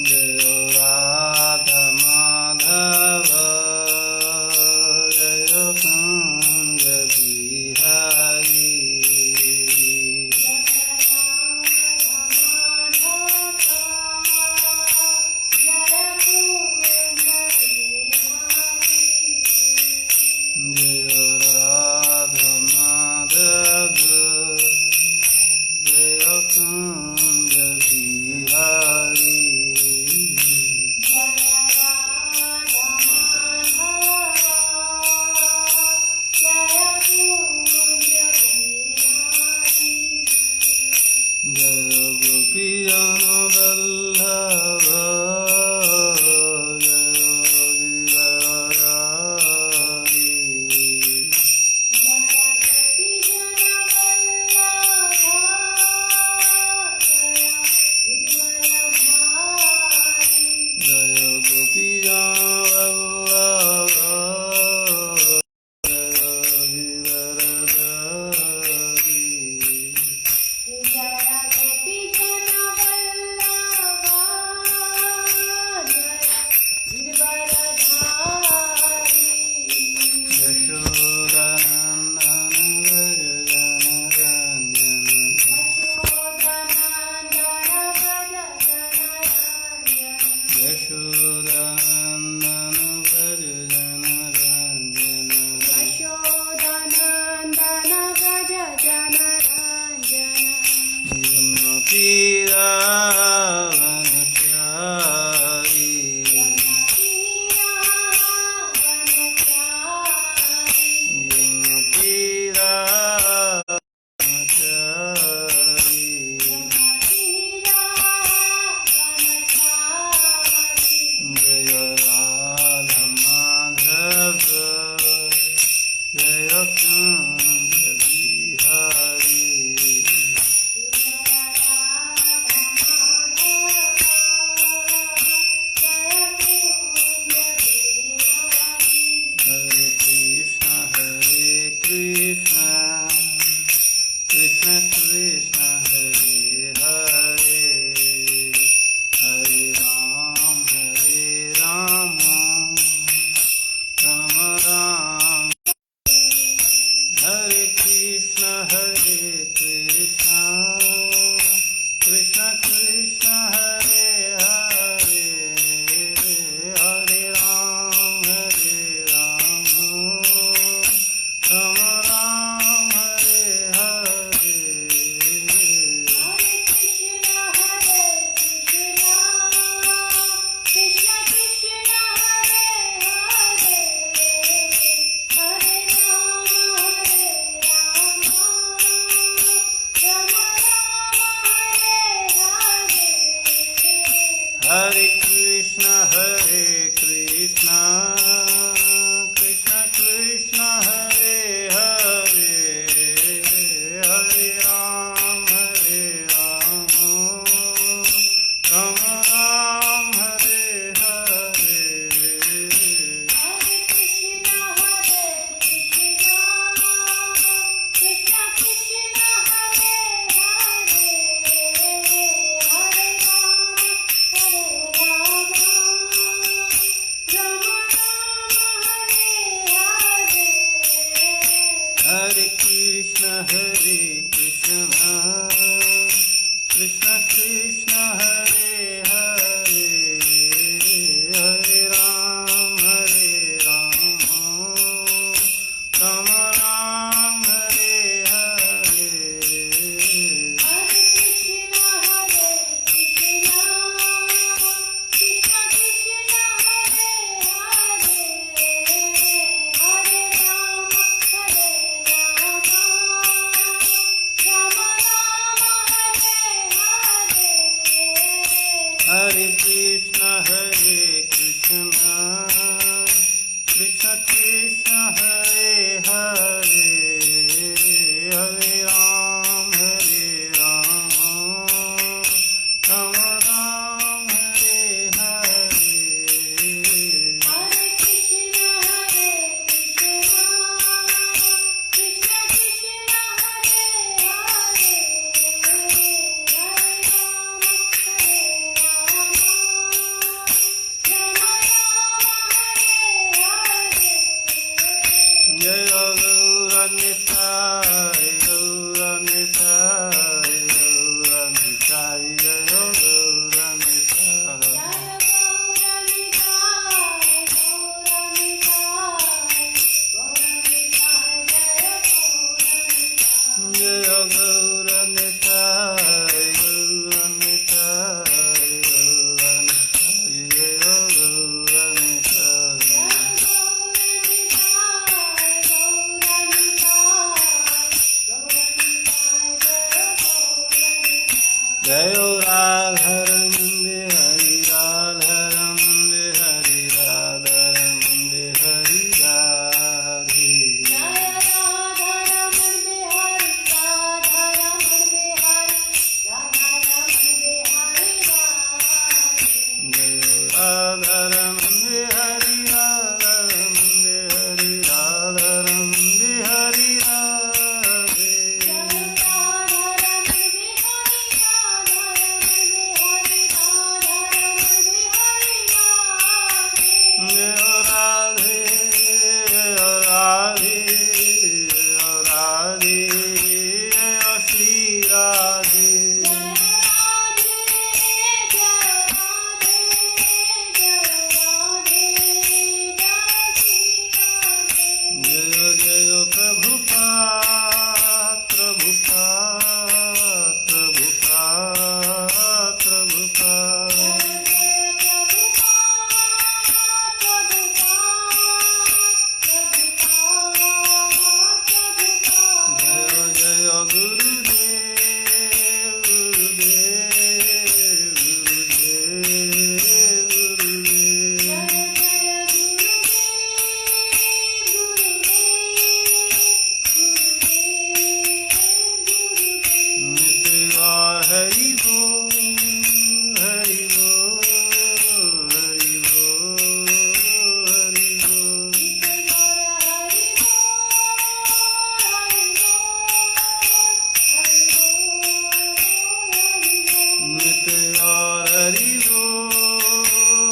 जय राधा माधव जय Kunj Bihari Hare Krishna Krishna Krishna Hare Hare Hare Ram Ram Ram Hare Hare Hare Krishna Krishna Krishna Hare Hare Hare Ram Ram Ram Hare Hare जय राधरमुंदे हरि राधरमुंदे हरि राधरमुंदे हरि राधे राधरमुंदे हरि राधरमुंदे हरि राधरमुंदे हरि राधे राधे राधे राधे श्री राधे जय जय प्रभुपाद प्रभुपाद प्रभुपाद प्रभुपाद जय जय गुरुदेव गुरुदेव गुरुदेव गुरुदेव नित्य और हरि बोल हरि बोल हरि बोल हरि बोल नित्य और हरि बोल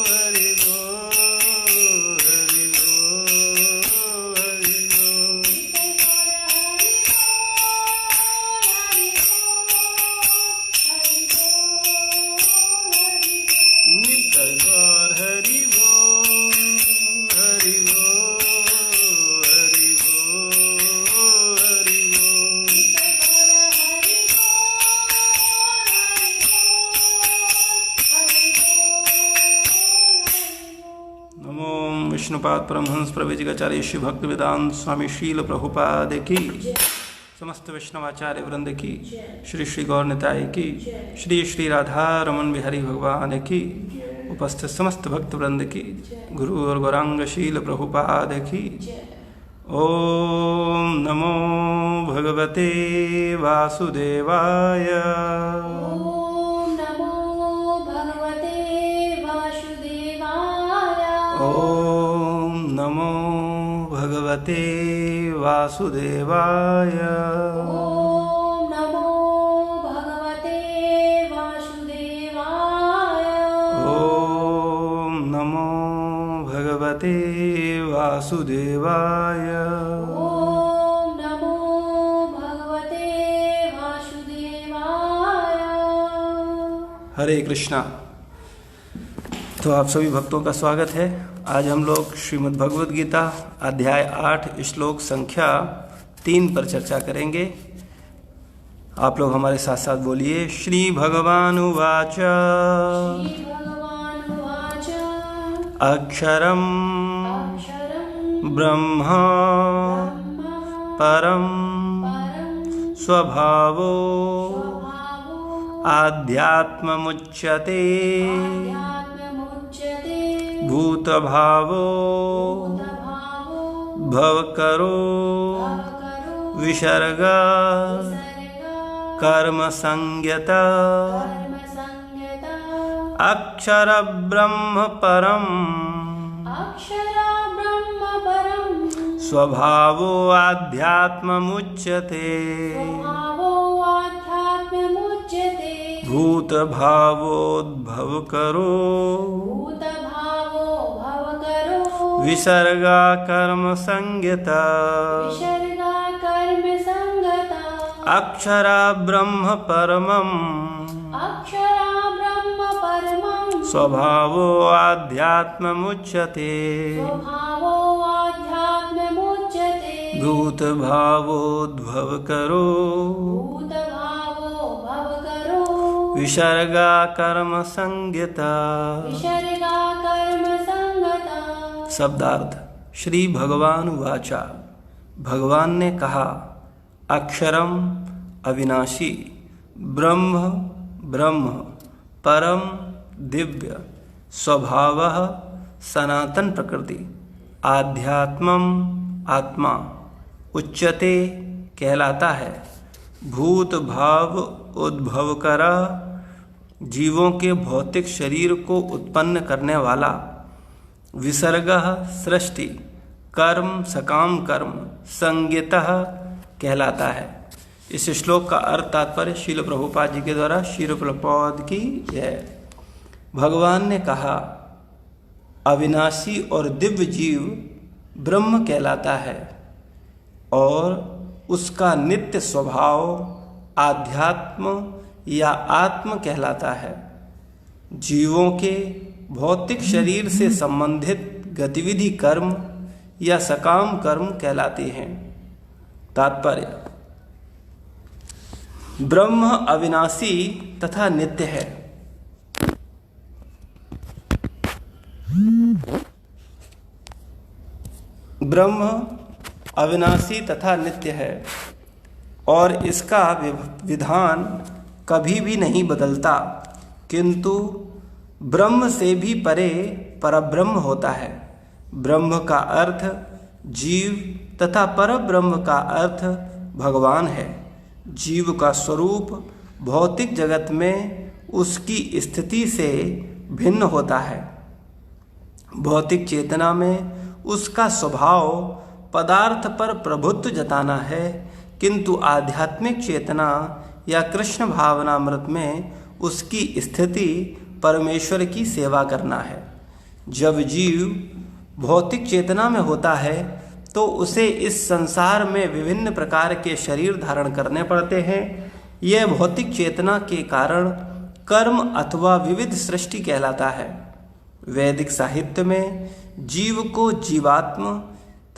हरि बोल हरि बोल हरि बोल नित्य और हरि बोल हरि बोल हरि बोल हरि बोल नमो विष्णुपाद परमहंस प्रवेजिकाचार्य श्री भक्ति वेदांत स्वामी शील प्रभुपाद की समस्त वैष्णवाचार्य वृंद की श्री श्री गौर निताय की श्री श्री राधा रमन बिहारी भगवान की उपस्थित समस्त भक्त वृंद की गुरु और गौरांग शील प्रभुपाद की ओम नमो भगवते वासुदेवाय ओम नमो भगवते वासुदेवाय ओम नमो भगवते वासुदेवाय ओम नमो भगवते वासुदेवाय ओम नमो भगवते वासुदेवाय ओम नमो भगवते वासुदेवाय। हरे कृष्णा। तो आप सभी भक्तों का स्वागत है। आज हम लोग श्रीमद् भगवद गीता अध्याय 8 श्लोक संख्या 3 पर चर्चा करेंगे। आप लोग हमारे साथ साथ बोलिए। श्री भगवान उवाच श्री भगवान् उवाच अक्षरं अक्षरं ब्रह्म ब्रह्म परं परं स्वभावो स्वभावो आध्यात्ममुच्यते आध्यात्ममुच्यते भूतभावो भूतभावो भवकरो भवकरो विसर्ग विसर्ग कर्मसंज्ञता कर्मसंज्ञता अक्षर ब्रह्म परम् अक्षरा ब्रह्म परं स्वभावो आध्यात्ममुच्यते स्वभावो आध्यात्ममुच्यते भूतभावोद्भवकरो भूतभावो भवकरो विसर्गा कर्मसंज्ञता विसर्गा कर्मसंगता अक्षरा ब्रह्म परमम् अक्षरा ब्रह्म परमं स्वभावो आध्यात्ममुच्यते स्वभावो आध्यात्ममुच्यते भूतभावोद्भवकरो भूतभावो भवकरो विसर्गा कर्मसंज्ञता विसर्गा कर्मसंगता। शब्दार्थ। श्री भगवान वाचा, भगवान ने कहा, अक्षरम अविनाशी, ब्रह्म ब्रह्म परम दिव्य स्वभावः सनातन प्रकृति आध्यात्मम आत्मा उच्यते कहलाता है। भूत भाव उद्भव करा जीवों के भौतिक शरीर को उत्पन्न करने वाला। विसर्गः सृष्टि कर्म सकाम कर्म संज्ञितः कहलाता है। इस श्लोक का अर्थ तात्पर्य श्रील प्रभुपाद जी के द्वारा श्रील प्रभुपाद की है। भगवान ने कहा अविनाशी और दिव्य जीव ब्रह्म कहलाता है और उसका नित्य स्वभाव आध्यात्म या आत्म कहलाता है। जीवों के भौतिक शरीर से संबंधित गतिविधि कर्म या सकाम कर्म कहलाती हैं। तात्पर्य ब्रह्म अविनाशी तथा नित्य है। ब्रह्म अविनाशी तथा नित्य है और इसका विधान कभी भी नहीं बदलता, किंतु ब्रह्म से भी परे परब्रह्म होता है। ब्रह्म का अर्थ जीव तथा परब्रह्म का अर्थ भगवान है। जीव का स्वरूप भौतिक जगत में उसकी स्थिति से भिन्न होता है। भौतिक चेतना में उसका स्वभाव पदार्थ पर प्रभुत्व जताना है, किंतु आध्यात्मिक चेतना या कृष्ण भावनामृत में उसकी स्थिति परमेश्वर की सेवा करना है। जब जीव भौतिक चेतना में होता है तो उसे इस संसार में विभिन्न प्रकार के शरीर धारण करने पड़ते हैं। यह भौतिक चेतना के कारण कर्म अथवा विविध सृष्टि कहलाता है। वैदिक साहित्य में जीव को जीवात्म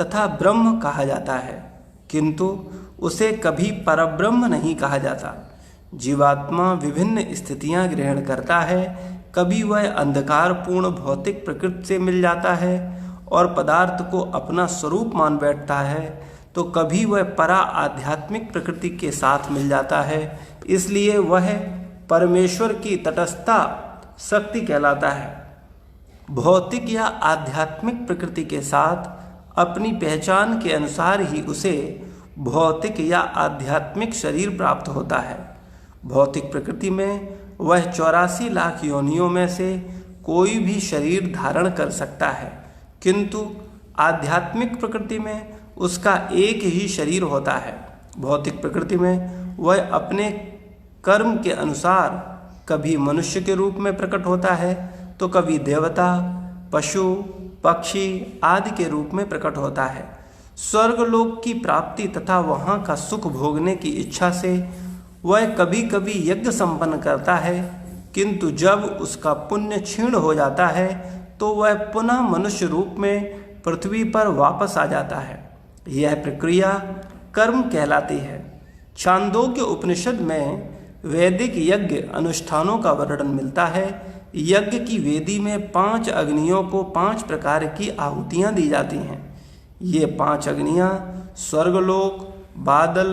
तथा ब्रह्म कहा जाता है, किंतु उसे कभी परब्रह्म नहीं कहा जाता। जीवात्मा विभिन्न स्थितियां ग्रहण करता है। कभी वह अंधकारपूर्ण भौतिक प्रकृति से मिल जाता है और पदार्थ को अपना स्वरूप मान बैठता है, तो कभी वह परा आध्यात्मिक प्रकृति के साथ मिल जाता है। इसलिए वह परमेश्वर की तटस्थता शक्ति कहलाता है। भौतिक या आध्यात्मिक प्रकृति के साथ अपनी पहचान के अनुसार ही उसे भौतिक या आध्यात्मिक शरीर प्राप्त होता है। भौतिक प्रकृति में वह 84 लाख योनियों में से कोई भी शरीर धारण कर सकता है, किंतु आध्यात्मिक प्रकृति में उसका एक ही शरीर होता है। भौतिक प्रकृति में वह अपने कर्म के अनुसार कभी मनुष्य के रूप में प्रकट होता है तो कभी देवता, पशु, पक्षी आदि के रूप में प्रकट होता है। स्वर्गलोक की प्राप्ति तथा वहाँ का सुख भोगने की इच्छा से वह कभी कभी यज्ञ संपन्न करता है, किंतु जब उसका पुण्य क्षीण हो जाता है तो वह पुनः मनुष्य रूप में पृथ्वी पर वापस आ जाता है। यह प्रक्रिया कर्म कहलाती है। छांदोग्य उपनिषद में वैदिक यज्ञ अनुष्ठानों का वर्णन मिलता है। यज्ञ की वेदी में 5 अग्नियों को 5 प्रकार की आहुतियाँ दी जाती हैं। ये 5 अग्नियाँ स्वर्गलोक, बादल,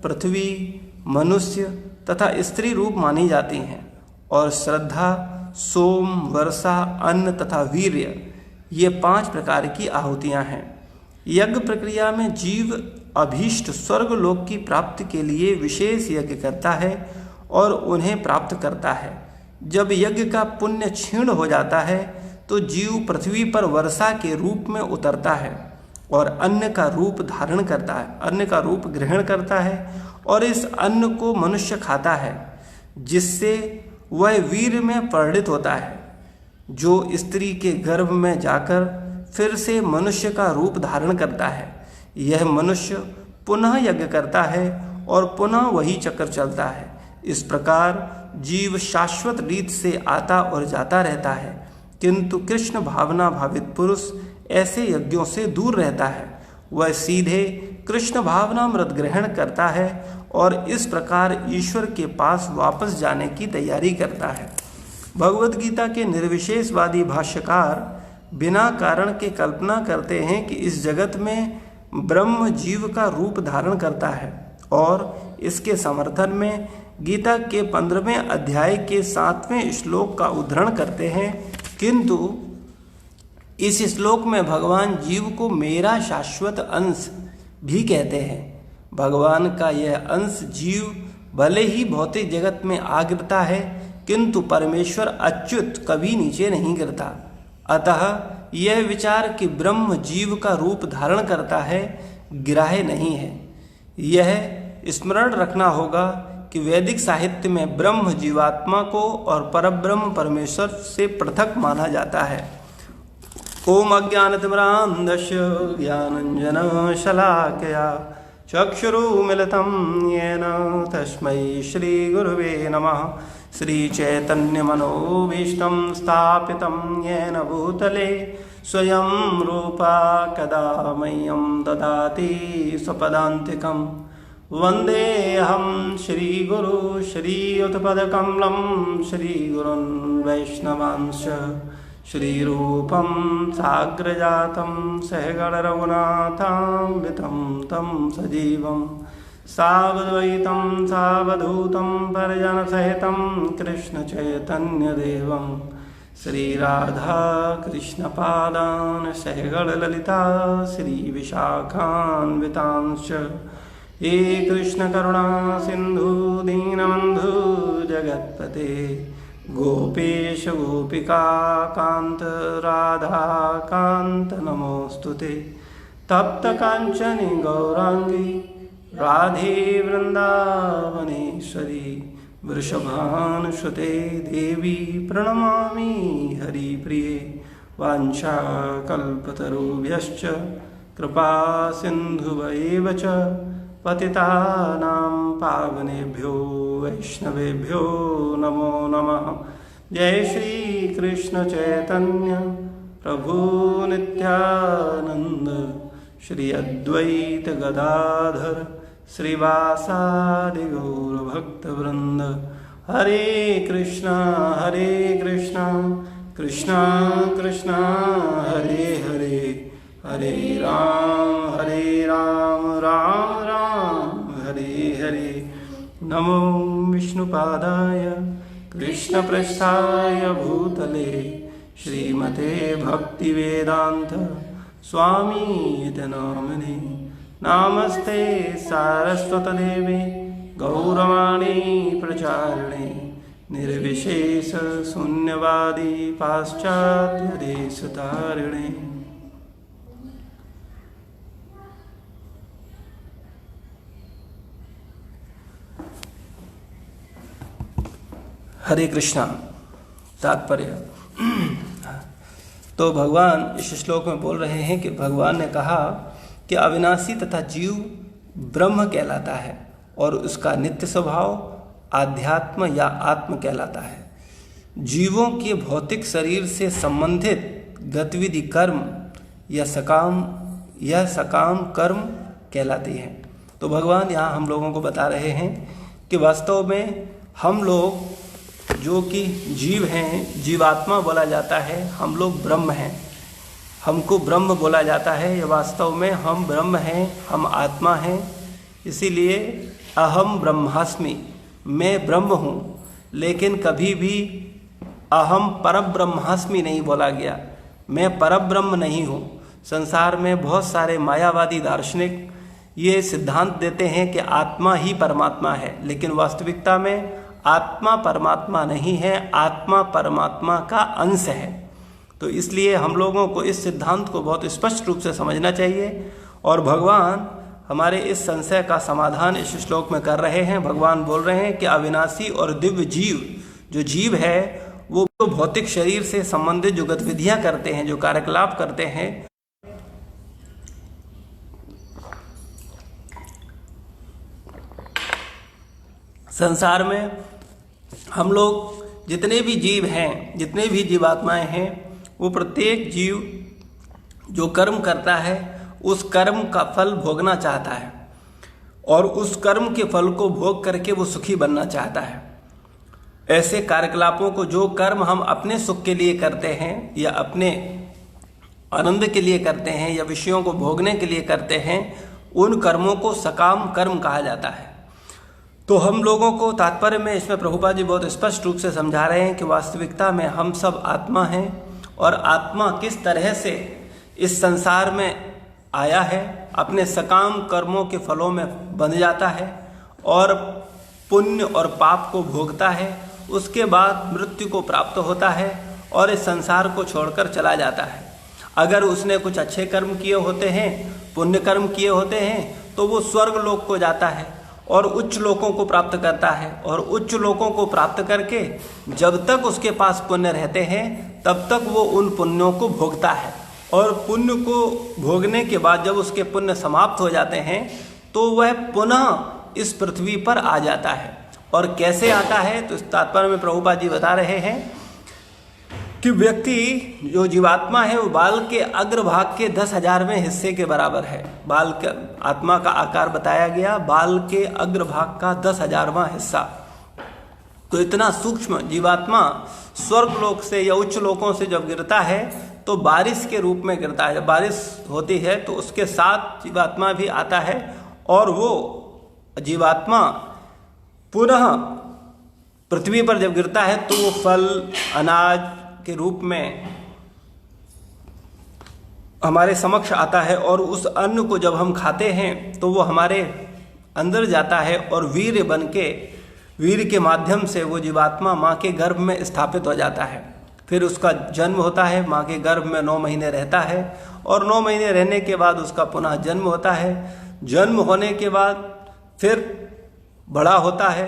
पृथ्वी, मनुष्य तथा स्त्री रूप मानी जाती हैं और श्रद्धा, सोम, वर्षा, अन्न तथा वीर्य ये 5 प्रकार की आहुतियाँ हैं। यज्ञ प्रक्रिया में जीव अभीष्ट स्वर्गलोक की प्राप्ति के लिए विशेष यज्ञ करता है और उन्हें प्राप्त करता है। जब यज्ञ का पुण्य क्षीण हो जाता है तो जीव पृथ्वी पर वर्षा के रूप में उतरता है और अन्न का रूप धारण करता है, अन्न का रूप ग्रहण करता है और इस अन्न को मनुष्य खाता है, जिससे वह वीर में परिणित होता है, जो स्त्री के गर्भ में जाकर फिर से मनुष्य का रूप धारण करता है। यह मनुष्य पुनः यज्ञ करता है और पुनः वही चक्र चलता है। इस प्रकार जीव शाश्वत रीत से आता और जाता रहता है, किंतु कृष्ण भावना भावित पुरुष ऐसे यज्ञों से दूर रहता है। वह सीधे कृष्ण भावनामृत ग्रहण करता है और इस प्रकार ईश्वर के पास वापस जाने की तैयारी करता है। भगवद गीता के निर्विशेषवादी भाष्यकार बिना कारण के कल्पना करते हैं कि इस जगत में ब्रह्म जीव का रूप धारण करता है और इसके समर्थन में गीता के 15वें अध्याय के 7वें श्लोक का उद्धरण करते हैं, किंतु इस श्लोक में भगवान जीव को मेरा शाश्वत अंश भी कहते हैं। भगवान का यह अंश जीव भले ही भौतिक जगत में आ गिरता है, किंतु परमेश्वर अच्युत कभी नीचे नहीं गिरता। अतः यह विचार कि ब्रह्म जीव का रूप धारण करता है ग्राह्य नहीं है। यह स्मरण रखना होगा कि वैदिक साहित्य में ब्रह्म जीवात्मा को और परब्रह्म परमेश्वर से पृथक माना जाता है। ओम अज्ञानतिमिरान्धस्य ज्ञानाञ्जनशलाकया चक्षुरुन्मीलितं येन तस्मै श्रीगुरुवे नमः। श्रीचैतन्यमनोभीष्टं स्थापितं येन भूतले स्वयं रूपा कदा मह्यं ददाति स्वपदान्तिकं। वन्देऽहं श्रीगुरु श्रीयुतपदकमलं श्रीगुरुन् वैष्णवांश्च। श्रीरूपं साग्रजातं सहगणरघुनाथान्वितं तं सजीवं सावद्वैतं सावधूतं परिजनसहितं कृष्णचैतन्यदेवं श्रीराधाकृष्णपादान् सहगणललिता श्रीविशाखान्वितांश्च। हे कृष्णकरुणा सिन्धु दीनबन्धु जगत्पते गोपेश गोपिका कांत राधा कांत नमोस्तुते। तप्त कांचनी गौरांगी राधे वृंदावनेश्वरी वृषभानुसुते देवी प्रणमामि हरिप्रिये। वाञ्छाकल्पतरुभ्यश्च कृपा सिन्धुभैव च पतितानां पावनेभ्यो वैष्णवेभ्यो नमो नमः। जय श्री कृष्ण चैतन्य प्रभु नित्यानंद श्री अद्वैत गदाधर श्रीवासादि गौर भक्तवृंद। हरे कृष्णा कृष्णा कृष्णा हरे हरे, हरे राम राम राम हरे हरे। नमो विष्णुपादाय कृष्णपृष्ठाय भूतले श्रीमते भक्तिवेदांत स्वामीति नामिने। नमस्ते सारस्वतदेवे गौरवाणी प्रचारिणे निर्विशेष शून्यवादी पाश्चात्य देशतारिणे। हरे कृष्णा। तात्पर्य। तो भगवान इस श्लोक में बोल रहे हैं कि भगवान ने कहा कि अविनाशी तथा जीव ब्रह्म कहलाता है और उसका नित्य स्वभाव आध्यात्म या आत्म कहलाता है। जीवों के भौतिक शरीर से संबंधित गतिविधि कर्म या सकाम कर्म कहलाती है। तो भगवान यहाँ हम लोगों को बता रहे हैं कि वास्तव में हम लोग जो कि जीव हैं, जीवात्मा बोला जाता है, हम लोग ब्रह्म हैं, हमको ब्रह्म बोला जाता है। ये वास्तव में हम ब्रह्म हैं, हम आत्मा हैं। इसीलिए अहम ब्रह्मास्मि, मैं ब्रह्म हूँ। लेकिन कभी भी अहम परब्रह्मास्मि नहीं बोला गया, मैं परब्रह्म नहीं हूँ। संसार में बहुत सारे मायावादी दार्शनिक ये सिद्धांत देते हैं कि आत्मा ही परमात्मा है, लेकिन वास्तविकता में आत्मा परमात्मा नहीं है, आत्मा परमात्मा का अंश है। तो इसलिए हम लोगों को इस सिद्धांत को बहुत स्पष्ट रूप से समझना चाहिए। और भगवान हमारे इस संशय का समाधान इस श्लोक में कर रहे हैं। भगवान बोल रहे हैं कि अविनाशी और दिव्य जीव, जो जीव है वो भौतिक शरीर से संबंधित जो गतिविधियां करते हैं, जो कार्यकलाप करते हैं, संसार में हम लोग जितने भी जीव हैं, जितने भी जीवात्माएं हैं, वो प्रत्येक जीव जो कर्म करता है उस कर्म का फल भोगना चाहता है और उस कर्म के फल को भोग करके वो सुखी बनना चाहता है। ऐसे कार्यकलापों को, जो कर्म हम अपने सुख के लिए करते हैं या अपने आनंद के लिए करते हैं या विषयों को भोगने के लिए करते हैं, उन कर्मों को सकाम कर्म कहा जाता है। तो हम लोगों को तात्पर्य में इसमें प्रभुपाद जी बहुत स्पष्ट रूप से समझा रहे हैं कि वास्तविकता में हम सब आत्मा हैं और आत्मा किस तरह से इस संसार में आया है, अपने सकाम कर्मों के फलों में बंध जाता है और पुण्य और पाप को भोगता है, उसके बाद मृत्यु को प्राप्त होता है और इस संसार को छोड़कर चला जाता है। अगर उसने कुछ अच्छे कर्म किए होते हैं, पुण्य कर्म किए होते हैं, तो वो स्वर्ग लोक को जाता है और उच्च लोकों को प्राप्त करता है और उच्च लोकों को प्राप्त करके जब तक उसके पास पुण्य रहते हैं तब तक वो उन पुण्यों को भोगता है और पुण्य को भोगने के बाद जब उसके पुण्य समाप्त हो जाते हैं तो वह पुनः इस पृथ्वी पर आ जाता है। और कैसे आता है, तो इस तात्पर्य में प्रभुपाद जी बता रहे हैं कि व्यक्ति जो जीवात्मा है वो बाल के अग्रभाग के 10,000वें हिस्से के बराबर है। बाल के आत्मा का आकार बताया गया बाल के अग्रभाग का 10,000वां हिस्सा। तो इतना सूक्ष्म जीवात्मा स्वर्ग लोक से या उच्च लोकों से जब गिरता है तो बारिश के रूप में गिरता है। जब बारिश होती है तो उसके साथ जीवात्मा भी आता है और वो जीवात्मा पुनः पृथ्वी पर जब गिरता है तो वो फल अनाज के रूप में हमारे समक्ष आता है और उस अन्न को जब हम खाते हैं तो वो हमारे अंदर जाता है और वीर के माध्यम से वो जीवात्मा माँ के गर्भ में स्थापित हो जाता है। फिर उसका जन्म होता है, माँ के गर्भ में 9 महीने रहता है और 9 महीने रहने के बाद उसका पुनः जन्म होता है। जन्म होने के बाद फिर बड़ा होता है,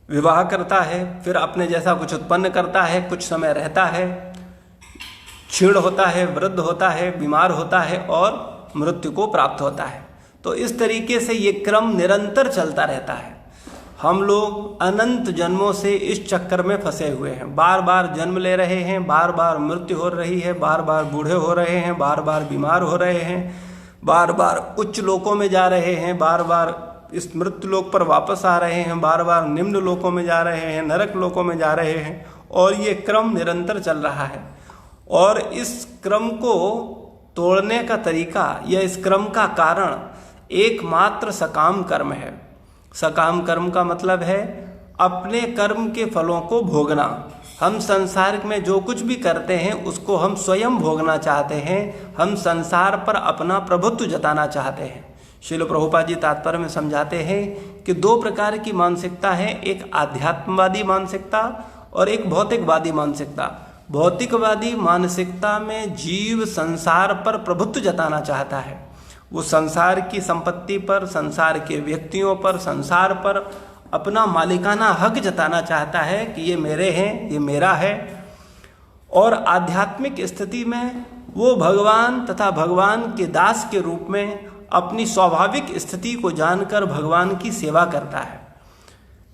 विवाह करता है, फिर अपने जैसा कुछ उत्पन्न करता है, कुछ समय रहता है, क्षीण होता है, वृद्ध होता है, बीमार होता है और मृत्यु को प्राप्त होता है। तो इस तरीके से ये क्रम निरंतर चलता रहता है। हम लोग अनंत जन्मों से इस चक्कर में फंसे हुए हैं, बार बार जन्म ले रहे हैं, बार बार मृत्यु हो रही है, बार बार बूढ़े हो रहे हैं, बार बार बीमार हो रहे हैं, बार बार उच्च लोकों में जा रहे हैं, बार बार इस मृत्यु लोक पर वापस आ रहे हैं, बार बार निम्न लोकों में जा रहे हैं, नरक लोकों में जा रहे हैं और ये क्रम निरंतर चल रहा है। और इस क्रम को तोड़ने का तरीका या इस क्रम का कारण एकमात्र सकाम कर्म है। सकाम कर्म का मतलब है अपने कर्म के फलों को भोगना। हम संसार में जो कुछ भी करते हैं उसको हम स्वयं भोगना चाहते हैं, हम संसार पर अपना प्रभुत्व जताना चाहते हैं। श्रील प्रभुपाद जी तात्पर्य में समझाते हैं कि 2 प्रकार की मानसिकता है, एक आध्यात्मवादी मानसिकता और एक भौतिकवादी मानसिकता। भौतिकवादी मानसिकता में जीव संसार पर प्रभुत्व जताना चाहता है, वो संसार की संपत्ति पर, संसार के व्यक्तियों पर, संसार पर अपना मालिकाना हक जताना चाहता है कि ये मेरे हैं, ये मेरा है। और आध्यात्मिक स्थिति में वो भगवान तथा भगवान के दास के रूप में अपनी स्वाभाविक स्थिति को जानकर भगवान की सेवा करता है।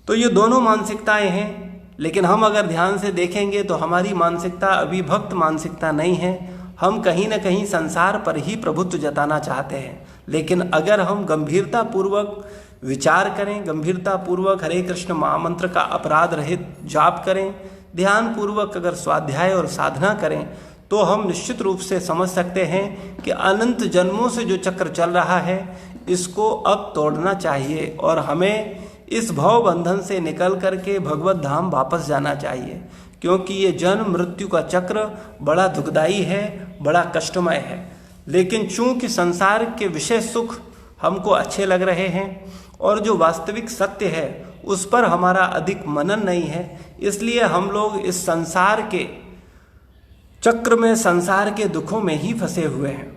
तो ये दोनों मानसिकताएं हैं, लेकिन हम अगर ध्यान से देखेंगे तो हमारी मानसिकता अभी भक्त मानसिकता नहीं है। हम कहीं न कहीं संसार पर ही प्रभुत्व जताना चाहते हैं। लेकिन अगर हम गंभीरता पूर्वक विचार करें, गंभीरता पूर्वक हरे कृष्ण महामंत्र का अपराध रहित जाप करें, ध्यान पूर्वक अगर स्वाध्याय और साधना करें तो हम निश्चित रूप से समझ सकते हैं कि अनंत जन्मों से जो चक्र चल रहा है इसको अब तोड़ना चाहिए और हमें इस भव बंधन से निकल करके भगवत धाम वापस जाना चाहिए। क्योंकि ये जन्म मृत्यु का चक्र बड़ा दुखदाई है, बड़ा कष्टमय है। लेकिन चूंकि संसार के विषय सुख हमको अच्छे लग रहे हैं और जो वास्तविक सत्य है उस पर हमारा अधिक मनन नहीं है, इसलिए हम लोग इस संसार के चक्र में, संसार के दुखों में ही फंसे हुए हैं।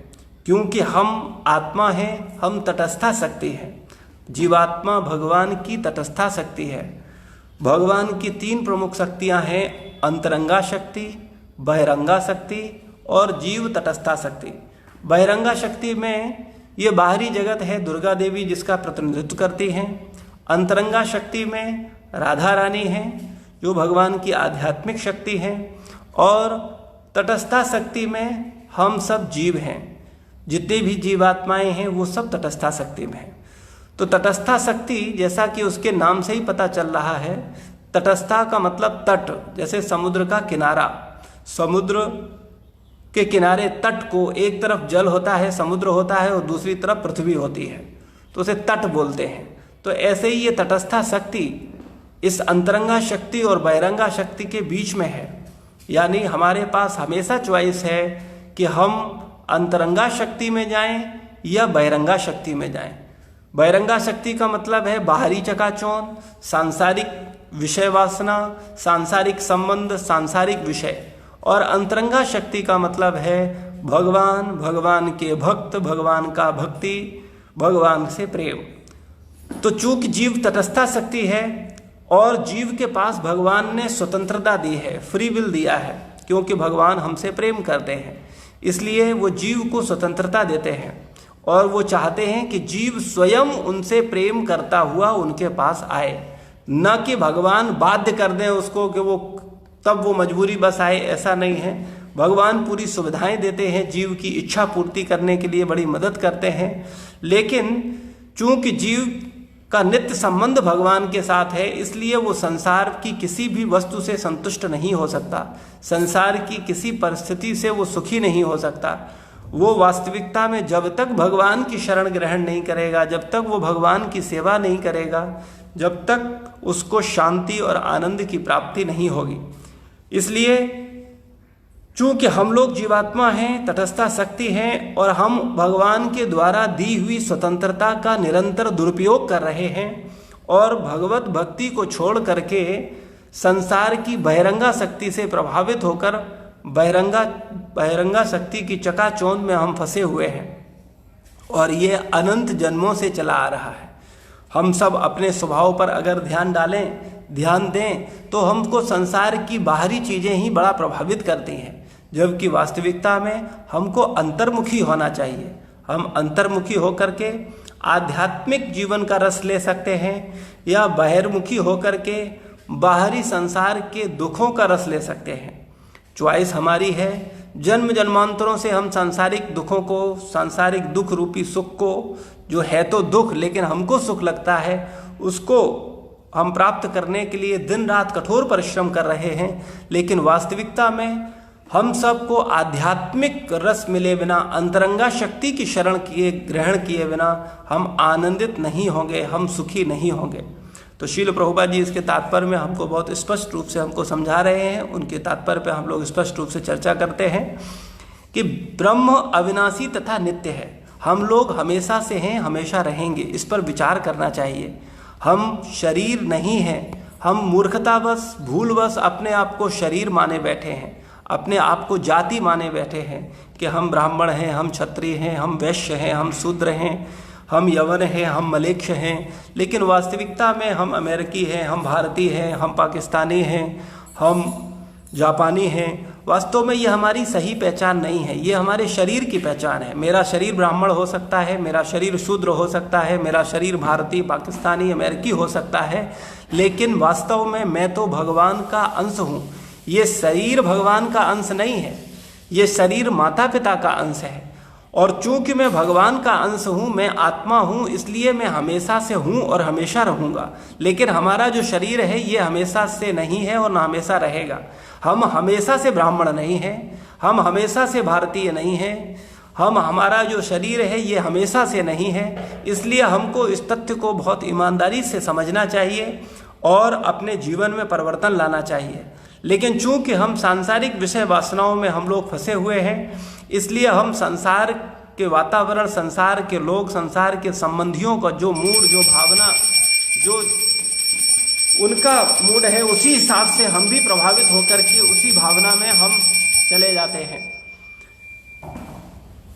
क्योंकि हम आत्मा हैं, हम तटस्था शक्ति हैं। जीवात्मा भगवान की तटस्था शक्ति है। भगवान की 3 प्रमुख शक्तियां हैं, अंतरंगा शक्ति, बहिरंगा शक्ति और जीव तटस्था शक्ति। बहिरंगा शक्ति में ये बाहरी जगत है, दुर्गा देवी जिसका प्रतिनिधित्व करती हैं। अंतरंगा शक्ति में राधा रानी हैं जो भगवान की आध्यात्मिक शक्ति हैं और तटस्था शक्ति में हम सब जीव हैं। जितने भी जीवात्माएं हैं वो सब तटस्था शक्ति में हैं। तो तटस्था शक्ति, जैसा कि उसके नाम से ही पता चल रहा है, तटस्था का मतलब तट, जैसे समुद्र का किनारा। समुद्र के किनारे तट को एक तरफ जल होता है, समुद्र होता है और दूसरी तरफ पृथ्वी होती है, तो उसे तट बोलते हैं। तो ऐसे ही ये तटस्था शक्ति इस अंतरंगा शक्ति और बहिरंगा शक्ति के बीच में है। यानी हमारे पास हमेशा चॉइस है कि हम अंतरंगा शक्ति में जाएं या बहिरंगा शक्ति में जाएं। बहिरंगा शक्ति का मतलब है बाहरी चकाचौंध, सांसारिक विषय वासना, सांसारिक संबंध, सांसारिक विषय। और अंतरंगा शक्ति का मतलब है भगवान, भगवान के भक्त, भगवान का भक्ति, भगवान से प्रेम। तो चूंकि जीव तटस्था शक्ति है और जीव के पास भगवान ने स्वतंत्रता दी है, फ्री विल दिया है, क्योंकि भगवान हमसे प्रेम करते हैं, इसलिए वो जीव को स्वतंत्रता देते हैं और वो चाहते हैं कि जीव स्वयं उनसे प्रेम करता हुआ उनके पास आए, न कि भगवान बाध्य कर दें उसको कि वो तब वो मजबूरी बस आए। ऐसा नहीं है। भगवान पूरी सुविधाएं देते हैं, जीव की इच्छा पूर्ति करने के लिए बड़ी मदद करते हैं। लेकिन चूंकि जीव का नित्य संबंध भगवान के साथ है, इसलिए वो संसार की किसी भी वस्तु से संतुष्ट नहीं हो सकता, संसार की किसी परिस्थिति से वो सुखी नहीं हो सकता। वो वास्तविकता में जब तक भगवान की शरण ग्रहण नहीं करेगा, जब तक वो भगवान की सेवा नहीं करेगा, जब तक उसको शांति और आनंद की प्राप्ति नहीं होगी। इसलिए चूंकि हम लोग जीवात्मा हैं, तटस्था शक्ति हैं और हम भगवान के द्वारा दी हुई स्वतंत्रता का निरंतर दुरुपयोग कर रहे हैं और भगवत भक्ति को छोड़ करके संसार की बहिरंगा शक्ति से प्रभावित होकर बहिरंगा शक्ति की चकाचौंध में हम फंसे हुए हैं और ये अनंत जन्मों से चला आ रहा है। हम सब अपने स्वभाव पर अगर ध्यान दें तो हमको संसार की बाहरी चीज़ें ही बड़ा प्रभावित करती हैं, जबकि वास्तविकता में हमको अंतर्मुखी होना चाहिए। हम अंतर्मुखी होकर के आध्यात्मिक जीवन का रस ले सकते हैं या बहिर्मुखी होकर के बाहरी संसार के दुखों का रस ले सकते हैं। चॉइस हमारी है। जन्म जन्मांतरों से हम सांसारिक दुखों को, सांसारिक दुख रूपी सुख को, जो है तो दुख लेकिन हमको सुख लगता है, उसको हम प्राप्त करने के लिए दिन रात कठोर परिश्रम कर रहे हैं। लेकिन वास्तविकता में हम सबको आध्यात्मिक रस मिले बिना, अंतरंगा शक्ति की शरण ग्रहण किए बिना हम आनंदित नहीं होंगे, हम सुखी नहीं होंगे। तो श्रील प्रभुपाद जी इसके तात्पर्य में हमको बहुत स्पष्ट रूप से हमको समझा रहे हैं। उनके तात्पर्य पे हम लोग स्पष्ट रूप से चर्चा करते हैं कि ब्रह्म अविनाशी तथा नित्य है। हम लोग हमेशा से हैं, हमेशा रहेंगे, इस पर विचार करना चाहिए। हम शरीर नहीं हैं, हम मूर्खतावश, भूलवश अपने आप को शरीर माने बैठे हैं, अपने आप को जाति माने बैठे हैं कि हम ब्राह्मण हैं, हम क्षत्रिय हैं, हम वैश्य हैं, हम शूद्र हैं, हम यवन हैं, हम मलेच्छ हैं। लेकिन वास्तविकता में हम अमेरिकी हैं, हम भारतीय हैं, हम पाकिस्तानी हैं, हम जापानी हैं। वास्तव में ये हमारी सही पहचान नहीं है, ये हमारे शरीर की पहचान है। मेरा शरीर ब्राह्मण हो सकता है, मेरा शरीर शूद्र हो सकता है, मेरा शरीर भारतीय, पाकिस्तानी, अमेरिकी हो सकता है, लेकिन वास्तव में मैं तो भगवान का अंश हूँ। ये शरीर भगवान का अंश नहीं है, ये शरीर माता पिता का अंश है। और चूंकि मैं भगवान का अंश हूँ, मैं आत्मा हूँ, इसलिए मैं हमेशा से हूँ और हमेशा रहूँगा। लेकिन हमारा जो शरीर है ये हमेशा से नहीं है और न हमेशा रहेगा। हम हमेशा से ब्राह्मण नहीं हैं, हम हमेशा से भारतीय नहीं हैं, हमारा जो शरीर है ये हमेशा से नहीं है। इसलिए हमको इस तथ्य को बहुत ईमानदारी से समझना चाहिए और अपने जीवन में परिवर्तन लाना चाहिए। लेकिन चूंकि हम सांसारिक विषय वासनाओं में हम लोग फंसे हुए हैं, इसलिए हम संसार के वातावरण, संसार के लोग, संसार के संबंधियों का जो मूड, जो भावना, जो उनका मूड है, उसी हिसाब से हम भी प्रभावित होकर के उसी भावना में हम चले जाते हैं।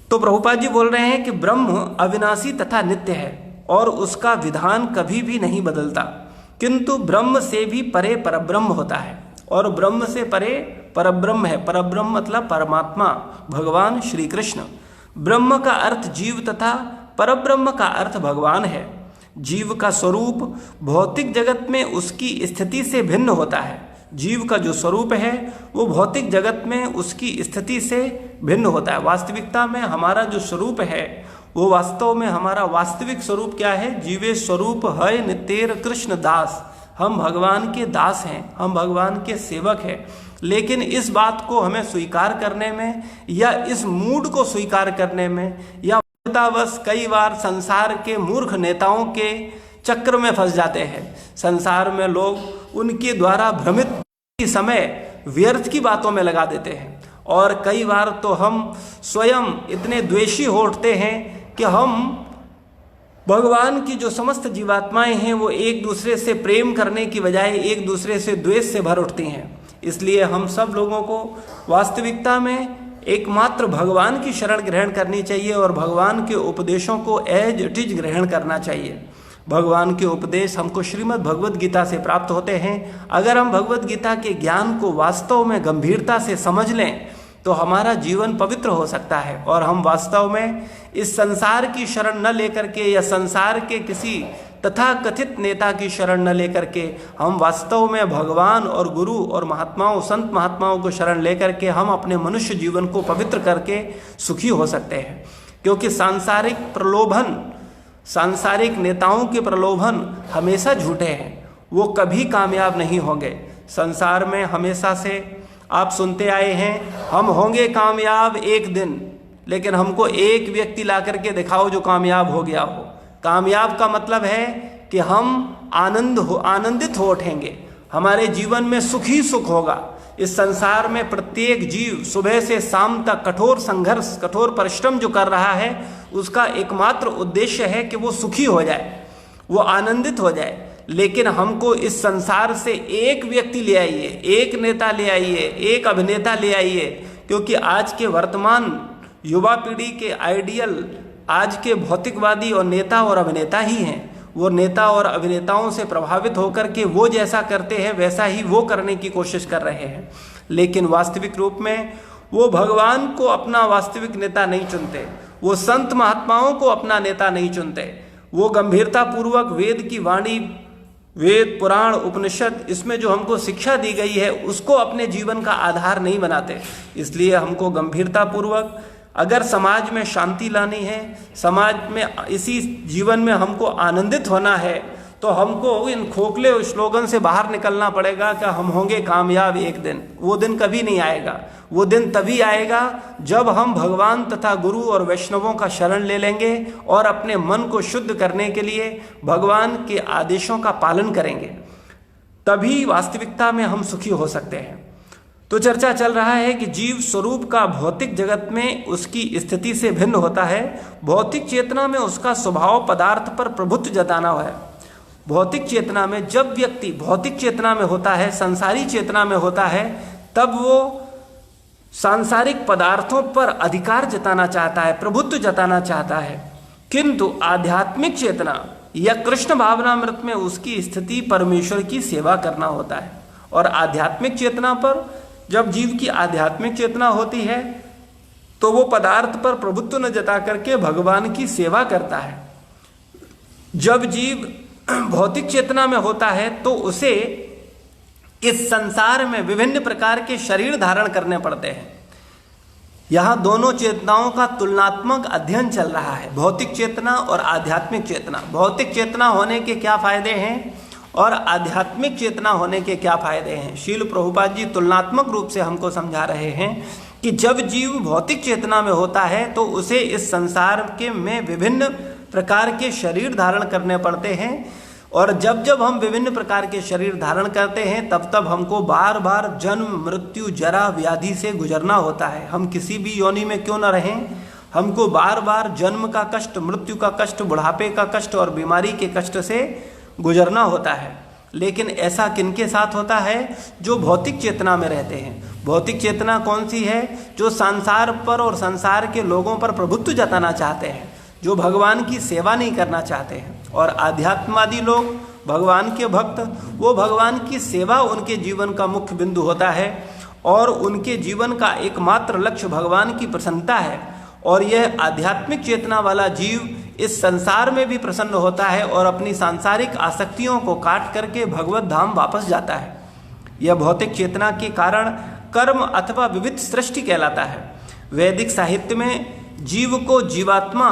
तो प्रभुपाद जी बोल रहे हैं कि ब्रह्म अविनाशी तथा नित्य है और उसका विधान कभी भी नहीं बदलता, किंतु ब्रह्म से भी परे परब्रह्म होता है और ब्रह्म से परे परब्रह्म है। परब्रह्म मतलब परमात्मा, भगवान श्री कृष्ण। ब्रह्म का अर्थ जीव तथा परब्रह्म का अर्थ भगवान है। जीव का स्वरूप भौतिक जगत में उसकी स्थिति से भिन्न होता है। जीव का जो स्वरूप है वो भौतिक जगत में उसकी स्थिति से भिन्न होता है। वास्तविकता में हमारा जो स्वरूप है वो वास्तव में हमारा वास्तविक स्वरूप क्या है? जीवे स्वरूप है नितेर कृष्ण दास। हम भगवान के दास हैं, हम भगवान के सेवक हैं। लेकिन इस बात को हमें स्वीकार करने में या इस मूड को स्वीकार करने में या बस कई बार संसार के मूर्ख नेताओं के चक्र में फंस जाते हैं। संसार में लोग उनके द्वारा भ्रमित समय व्यर्थ की बातों में लगा देते हैं, और कई बार तो हम स्वयं इतने द्वेषी हो उठते हैं कि हम भगवान की जो समस्त जीवात्माएं हैं वो एक दूसरे से प्रेम करने की बजाय एक दूसरे से द्वेष से भर उठती हैं। इसलिए हम सब लोगों को वास्तविकता में एकमात्र भगवान की शरण ग्रहण करनी चाहिए और भगवान के उपदेशों को एज इट इज ग्रहण करना चाहिए। भगवान के उपदेश हमको श्रीमद् भगवद गीता से प्राप्त होते हैं। अगर हम भगवद गीता के ज्ञान को वास्तव में गंभीरता से समझ लें तो हमारा जीवन पवित्र हो सकता है, और हम वास्तव में इस संसार की शरण न लेकर के या संसार के किसी तथाकथित नेता की शरण न लेकर के हम वास्तव में भगवान और गुरु और महात्माओं, संत महात्माओं को शरण लेकर के हम अपने मनुष्य जीवन को पवित्र करके सुखी हो सकते हैं। क्योंकि सांसारिक प्रलोभन, सांसारिक नेताओं के प्रलोभन हमेशा झूठे हैं, वो कभी कामयाब नहीं होंगे। संसार में हमेशा से आप सुनते आए हैं हम होंगे कामयाब एक दिन, लेकिन हमको एक व्यक्ति ला करके दिखाओ जो कामयाब हो गया हो। कामयाब का मतलब है कि हम आनंदित हो उठेंगे, हमारे जीवन में सुख ही सुख होगा। इस संसार में प्रत्येक जीव सुबह से शाम तक कठोर संघर्ष, कठोर परिश्रम जो कर रहा है, उसका एकमात्र उद्देश्य है कि वो सुखी हो जाए, वो आनंदित हो जाए। लेकिन हमको इस संसार से एक व्यक्ति ले आइए, एक नेता ले आइए, एक अभिनेता ले आइए, क्योंकि आज के वर्तमान युवा पीढ़ी के आइडियल आज के भौतिकवादी और नेता और अभिनेता ही हैं। वो नेता और अभिनेताओं से प्रभावित होकर के वो जैसा करते हैं वैसा ही वो करने की कोशिश कर रहे हैं, लेकिन वास्तविक रूप में वो भगवान को अपना वास्तविक नेता नहीं चुनते, वो संत महात्माओं को अपना नेता नहीं चुनते, वो गंभीरता पूर्वक वेद की वाणी, वेद पुराण उपनिषद, इसमें जो हमको शिक्षा दी गई है उसको अपने जीवन का आधार नहीं बनाते। इसलिए हमको गंभीरता पूर्वक अगर समाज में शांति लानी है, समाज में इसी जीवन में हमको आनंदित होना है, तो हमको इन खोखले स्लोगन से बाहर निकलना पड़ेगा कि हम होंगे कामयाब एक दिन। वो दिन कभी नहीं आएगा। वो दिन तभी आएगा जब हम भगवान तथा गुरु और वैष्णवों का शरण ले लेंगे और अपने मन को शुद्ध करने के लिए भगवान के आदेशों का पालन करेंगे, तभी वास्तविकता में हम सुखी हो सकते हैं। तो चर्चा चल रहा है कि जीव स्वरूप का भौतिक जगत में उसकी स्थिति से भिन्न होता है। भौतिक चेतना में उसका स्वभाव पदार्थ पर प्रभुत्व जताना है। भौतिक चेतना में जब व्यक्ति भौतिक चेतना में होता है, संसारी चेतना में होता है, तब वो सांसारिक पदार्थों पर अधिकार जताना चाहता है, प्रभुत्व जताना चाहता है। किंतु आध्यात्मिक चेतना या कृष्ण भावनामृत में उसकी स्थिति परमेश्वर की सेवा करना होता है। और आध्यात्मिक चेतना पर जब जीव की आध्यात्मिक चेतना होती है तो वो पदार्थ पर प्रभुत्व न जता करके भगवान की सेवा करता है। जब जीव भौतिक चेतना में होता है तो उसे इस संसार में विभिन्न प्रकार के शरीर धारण करने पड़ते हैं। यहाँ दोनों चेतनाओं का तुलनात्मक अध्ययन चल रहा है, भौतिक चेतना और आध्यात्मिक चेतना। भौतिक चेतना होने के क्या फायदे हैं और आध्यात्मिक चेतना होने के क्या फायदे हैं, शील प्रभुपाद जी तुलनात्मक रूप से हमको समझा रहे हैं कि जब जीव भौतिक चेतना में होता है तो उसे इस संसार के में विभिन्न प्रकार के शरीर धारण करने पड़ते हैं, और जब जब हम विभिन्न प्रकार के शरीर धारण करते हैं तब तब हमको बार बार जन्म, मृत्यु, जरा, व्याधि से गुजरना होता है। हम किसी भी योनि में क्यों न रहें, हमको बार बार जन्म का कष्ट, मृत्यु का कष्ट, बुढ़ापे का कष्ट और बीमारी के कष्ट से गुजरना होता है। लेकिन ऐसा किनके साथ होता है? जो भौतिक चेतना में रहते हैं। भौतिक चेतना कौन सी है? जो संसार पर और संसार के लोगों पर प्रभुत्व जताना चाहते हैं, जो भगवान की सेवा नहीं करना चाहते हैं। और आध्यात्मवादी लोग, भगवान के भक्त, वो भगवान की सेवा उनके जीवन का मुख्य बिंदु होता है और उनके जीवन का एकमात्र लक्ष्य भगवान की प्रसन्नता है। और यह आध्यात्मिक चेतना वाला जीव इस संसार में भी प्रसन्न होता है और अपनी सांसारिक आसक्तियों को काट करके भगवत धाम वापस जाता है। यह भौतिक चेतना के कारण कर्म अथवा विविध सृष्टि कहलाता है। वैदिक साहित्य में जीव को जीवात्मा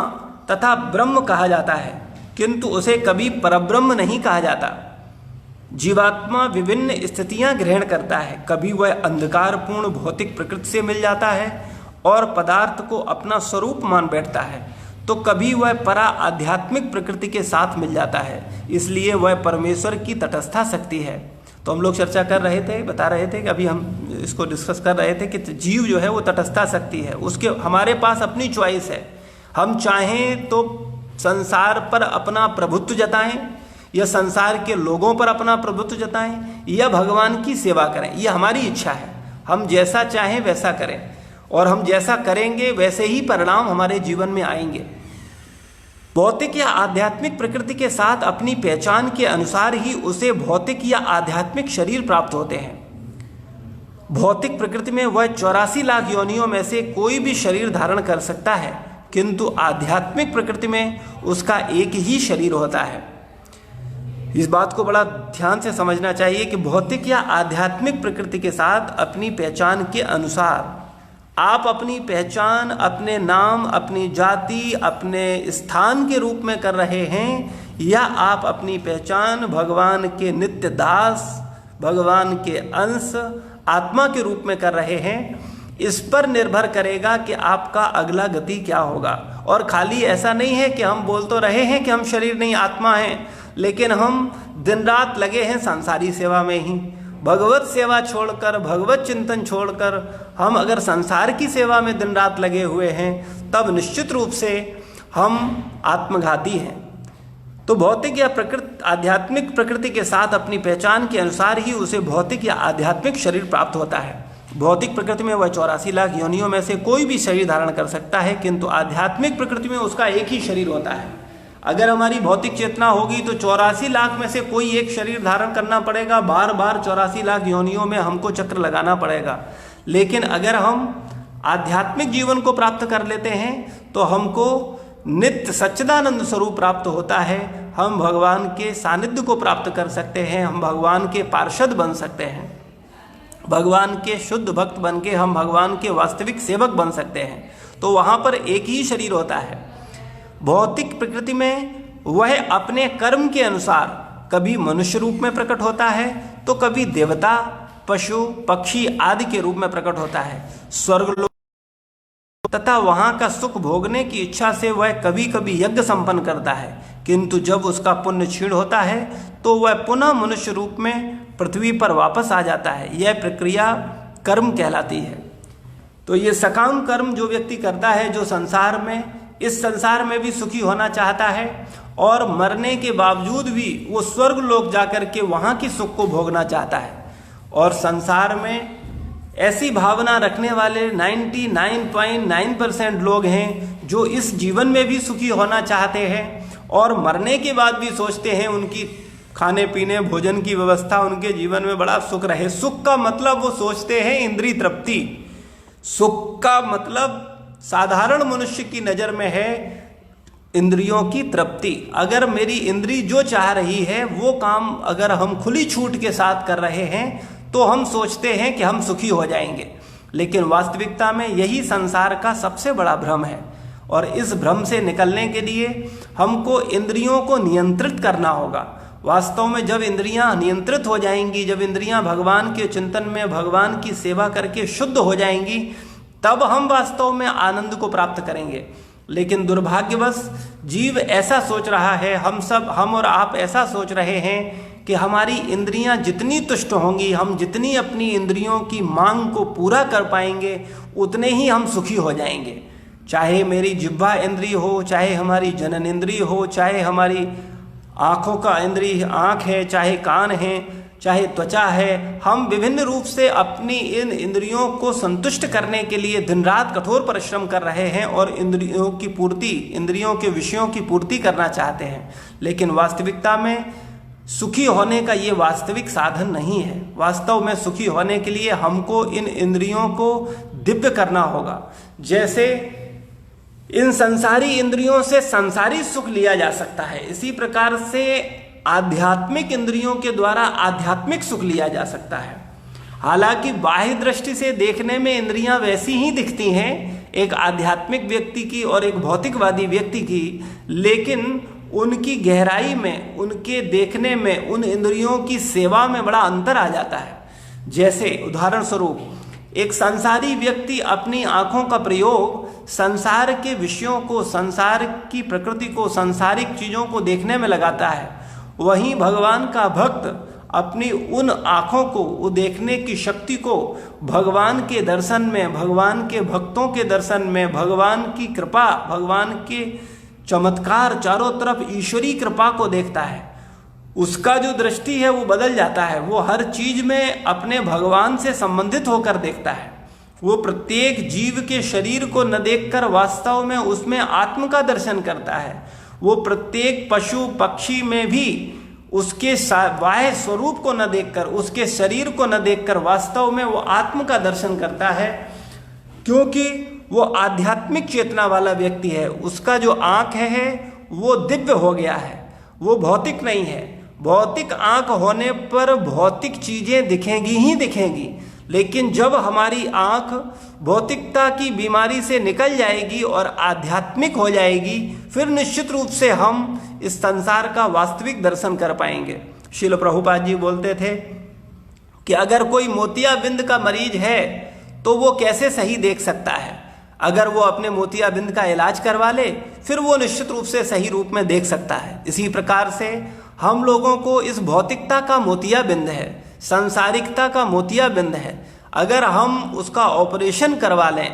तथा ब्रह्म कहा जाता है, किंतु उसे कभी परब्रह्म नहीं कहा जाता। जीवात्मा विभिन्न स्थितियां ग्रहण करता है। कभी वह अंधकारपूर्ण भौतिक प्रकृति से मिल जाता है और पदार्थ को अपना स्वरूप मान बैठता है, तो कभी वह परा आध्यात्मिक प्रकृति के साथ मिल जाता है, इसलिए वह परमेश्वर की तटस्था शक्ति है। तो हम लोग चर्चा कर रहे थे, बता रहे थे कि अभी हम इसको डिस्कस कर रहे थे कि जीव जो है वो तटस्था शक्ति है, उसके हमारे पास अपनी चॉइस है। हम चाहें तो संसार पर अपना प्रभुत्व जताएं या संसार के लोगों पर अपना प्रभुत्व जताएं या भगवान की सेवा करें, ये हमारी इच्छा है। हम जैसा चाहें वैसा करें और हम जैसा करेंगे वैसे ही परिणाम हमारे जीवन में आएंगे। भौतिक या आध्यात्मिक प्रकृति के साथ अपनी पहचान के अनुसार ही उसे भौतिक या आध्यात्मिक शरीर प्राप्त होते हैं। भौतिक प्रकृति में वह 84 लाख योनियों में से कोई भी शरीर धारण कर सकता है, किंतु आध्यात्मिक प्रकृति में उसका एक ही शरीर होता है। इस बात को बड़ा ध्यान से समझना चाहिए कि भौतिक या आध्यात्मिक प्रकृति के साथ अपनी पहचान के अनुसार आप अपनी पहचान अपने नाम, अपनी जाति, अपने स्थान के रूप में कर रहे हैं या आप अपनी पहचान भगवान के नित्य दास, भगवान के अंश, आत्मा के रूप में कर रहे हैं, इस पर निर्भर करेगा कि आपका अगला गति क्या होगा। और खाली ऐसा नहीं है कि हम बोल तो रहे हैं कि हम शरीर नहीं आत्मा हैं, लेकिन हम दिन रात लगे हैं सांसारिक सेवा में ही। भगवत सेवा छोड़कर, भगवत चिंतन छोड़कर हम अगर संसार की सेवा में दिन रात लगे हुए हैं, तब निश्चित रूप से हम आत्मघाती हैं। तो भौतिक या आध्यात्मिक प्रकृति के साथ अपनी पहचान के अनुसार ही उसे भौतिक या आध्यात्मिक शरीर प्राप्त होता है। भौतिक प्रकृति में वह 84 लाख योनियों में से कोई भी शरीर धारण कर सकता है, किंतु आध्यात्मिक प्रकृति में उसका एक ही शरीर होता है। अगर हमारी भौतिक चेतना होगी तो 84 लाख में से कोई एक शरीर धारण करना पड़ेगा, बार बार 84 लाख योनियों में हमको चक्र लगाना पड़ेगा। लेकिन अगर हम आध्यात्मिक जीवन को प्राप्त कर लेते हैं तो हमको नित्य सच्चिदानंद स्वरूप प्राप्त होता है। हम भगवान के सानिध्य को प्राप्त कर सकते हैं, हम भगवान के पार्षद बन सकते हैं, भगवान के शुद्ध भक्त बन के हम भगवान के वास्तविक सेवक बन सकते हैं। तो वहाँ पर एक ही शरीर होता है। भौतिक प्रकृति में वह अपने कर्म के अनुसार कभी मनुष्य रूप में प्रकट होता है तो कभी देवता, पशु, पक्षी आदि के रूप में प्रकट होता है। स्वर्गलोक तथा वहाँ का सुख भोगने की इच्छा से वह कभी कभी यज्ञ संपन्न करता है, किंतु जब उसका पुण्य क्षीण होता है तो वह पुनः मनुष्य रूप में पृथ्वी पर वापस आ जाता है। यह प्रक्रिया कर्म कहलाती है। तो ये सकाम कर्म जो व्यक्ति करता है, जो संसार में, इस संसार में भी सुखी होना चाहता है और मरने के बावजूद भी वो स्वर्ग लोक जाकर के वहाँ की सुख को भोगना चाहता है। और संसार में ऐसी भावना रखने वाले 99.9% लोग हैं जो इस जीवन में भी सुखी होना चाहते हैं और मरने के बाद भी सोचते हैं उनकी खाने पीने भोजन की व्यवस्था उनके जीवन में बड़ा सुख रहे। सुख का मतलब वो सोचते हैं इंद्रिय तृप्ति। सुख का मतलब साधारण मनुष्य की नज़र में है इंद्रियों की तृप्ति। अगर मेरी इंद्री जो चाह रही है वो काम अगर हम खुली छूट के साथ कर रहे हैं तो हम सोचते हैं कि हम सुखी हो जाएंगे, लेकिन वास्तविकता में यही संसार का सबसे बड़ा भ्रम है। और इस भ्रम से निकलने के लिए हमको इंद्रियों को नियंत्रित करना होगा। वास्तव में जब इंद्रियां नियंत्रित हो जाएंगी, जब इंद्रियां भगवान के चिंतन में, भगवान की सेवा करके शुद्ध हो जाएंगी, तब हम वास्तव में आनंद को प्राप्त करेंगे। लेकिन दुर्भाग्यवश जीव ऐसा सोच रहा है, हम और आप ऐसा सोच रहे हैं कि हमारी इंद्रियां जितनी तुष्ट होंगी, हम जितनी अपनी इंद्रियों की मांग को पूरा कर पाएंगे, उतने ही हम सुखी हो जाएंगे। चाहे मेरी जिह्वा इंद्रिय हो, चाहे हमारी जनन इंद्रिय हो, चाहे हमारी आँखों का इंद्रिय आँख है, चाहे कान है, चाहे त्वचा है, हम विभिन्न रूप से अपनी इन इंद्रियों को संतुष्ट करने के लिए दिन रात कठोर परिश्रम कर रहे हैं और इंद्रियों की पूर्ति, इंद्रियों के विषयों की पूर्ति करना चाहते हैं। लेकिन वास्तविकता में सुखी होने का ये वास्तविक साधन नहीं है। वास्तव में सुखी होने के लिए हमको इन इंद्रियों को दिव्य करना होगा। जैसे इन संसारी इंद्रियों से संसारी सुख लिया जा सकता है, इसी प्रकार से आध्यात्मिक इंद्रियों के द्वारा आध्यात्मिक सुख लिया जा सकता है। हालांकि बाह्य दृष्टि से देखने में इंद्रियां वैसी ही दिखती हैं, एक आध्यात्मिक व्यक्ति की और एक भौतिकवादी व्यक्ति की, लेकिन उनकी गहराई में, उनके देखने में, उन इंद्रियों की सेवा में बड़ा अंतर आ जाता है। जैसे उदाहरण स्वरूप एक संसारी व्यक्ति अपनी आंखों का प्रयोग संसार के विषयों को, संसार की प्रकृति को, सांसारिक चीज़ों को देखने में लगाता है। वहीं भगवान का भक्त अपनी उन आँखों को, वो देखने की शक्ति को भगवान के दर्शन में, भगवान के भक्तों के दर्शन में, भगवान की कृपा, भगवान के चमत्कार, चारों तरफ ईश्वरी कृपा को देखता है। उसका जो दृष्टि है वो बदल जाता है। वो हर चीज में अपने भगवान से संबंधित होकर देखता है। वो प्रत्येक जीव के शरीर को न देखकर वास्तव में उसमें आत्म का दर्शन करता है। वो प्रत्येक पशु पक्षी में भी उसके बाह्य स्वरूप को न देखकर, उसके शरीर को न देखकर वास्तव में वो आत्म का दर्शन करता है, क्योंकि वो आध्यात्मिक चेतना वाला व्यक्ति है। उसका जो आंख है वो दिव्य हो गया है, वो भौतिक नहीं है। भौतिक आंख होने पर भौतिक चीजें दिखेंगी ही दिखेंगी, लेकिन जब हमारी आंख भौतिकता की बीमारी से निकल जाएगी और आध्यात्मिक हो जाएगी, फिर निश्चित रूप से हम इस संसार का वास्तविक दर्शन कर पाएंगे। श्रील प्रभुपाद जी बोलते थे कि अगर कोई मोतियाबिंद का मरीज है तो वो कैसे सही देख सकता है। अगर वो अपने मोतियाबिंद का इलाज करवा ले, फिर वो निश्चित रूप से सही रूप में देख सकता है। इसी प्रकार से हम लोगों को इस भौतिकता का मोतियाबिंद है, सांसारिकता का मोतियाबिंद है। अगर हम उसका ऑपरेशन करवा लें,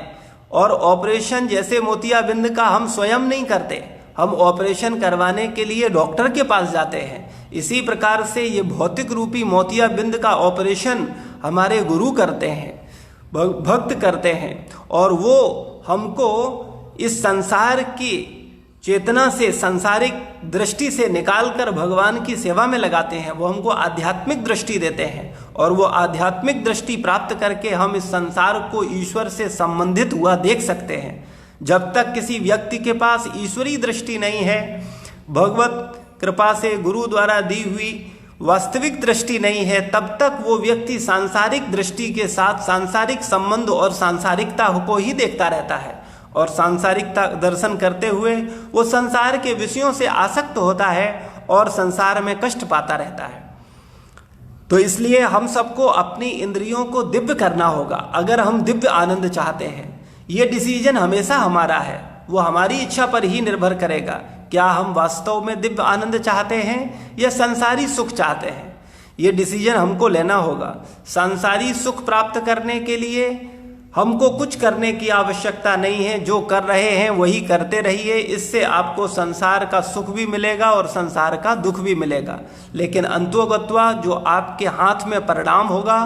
और ऑपरेशन जैसे मोतियाबिंद का हम स्वयं नहीं करते, हम ऑपरेशन करवाने के लिए डॉक्टर के पास जाते हैं। इसी प्रकार से ये भौतिक रूपी मोतियाबिंद का ऑपरेशन हमारे गुरु करते हैं, भक्त करते हैं, और वो हमको इस संसार की चेतना से, सांसारिक दृष्टि से निकालकर भगवान की सेवा में लगाते हैं। वो हमको आध्यात्मिक दृष्टि देते हैं, और वो आध्यात्मिक दृष्टि प्राप्त करके हम इस संसार को ईश्वर से संबंधित हुआ देख सकते हैं। जब तक किसी व्यक्ति के पास ईश्वरी दृष्टि नहीं है, भगवत कृपा से गुरु द्वारा दी हुई वास्तविक दृष्टि नहीं है, तब तक वो व्यक्ति सांसारिक दृष्टि के साथ सांसारिक संबंध और सांसारिकता को ही देखता रहता है, और सांसारिकता दर्शन करते हुए वो संसार के विषयों से आसक्त होता है और संसार में कष्ट पाता रहता है। तो इसलिए हम सबको अपनी इंद्रियों को दिव्य करना होगा। अगर हम दिव्य आनंद चाहते हैं, ये डिसीजन हमेशा हमारा है, वो हमारी इच्छा पर ही निर्भर करेगा। क्या हम वास्तव में दिव्य आनंद चाहते हैं या संसारी सुख चाहते हैं, ये डिसीजन हमको लेना होगा। संसारी सुख प्राप्त करने के लिए हमको कुछ करने की आवश्यकता नहीं है, जो कर रहे हैं वही करते रहिए। इससे आपको संसार का सुख भी मिलेगा और संसार का दुख भी मिलेगा, लेकिन अंतोगत्वा जो आपके हाथ में परिणाम होगा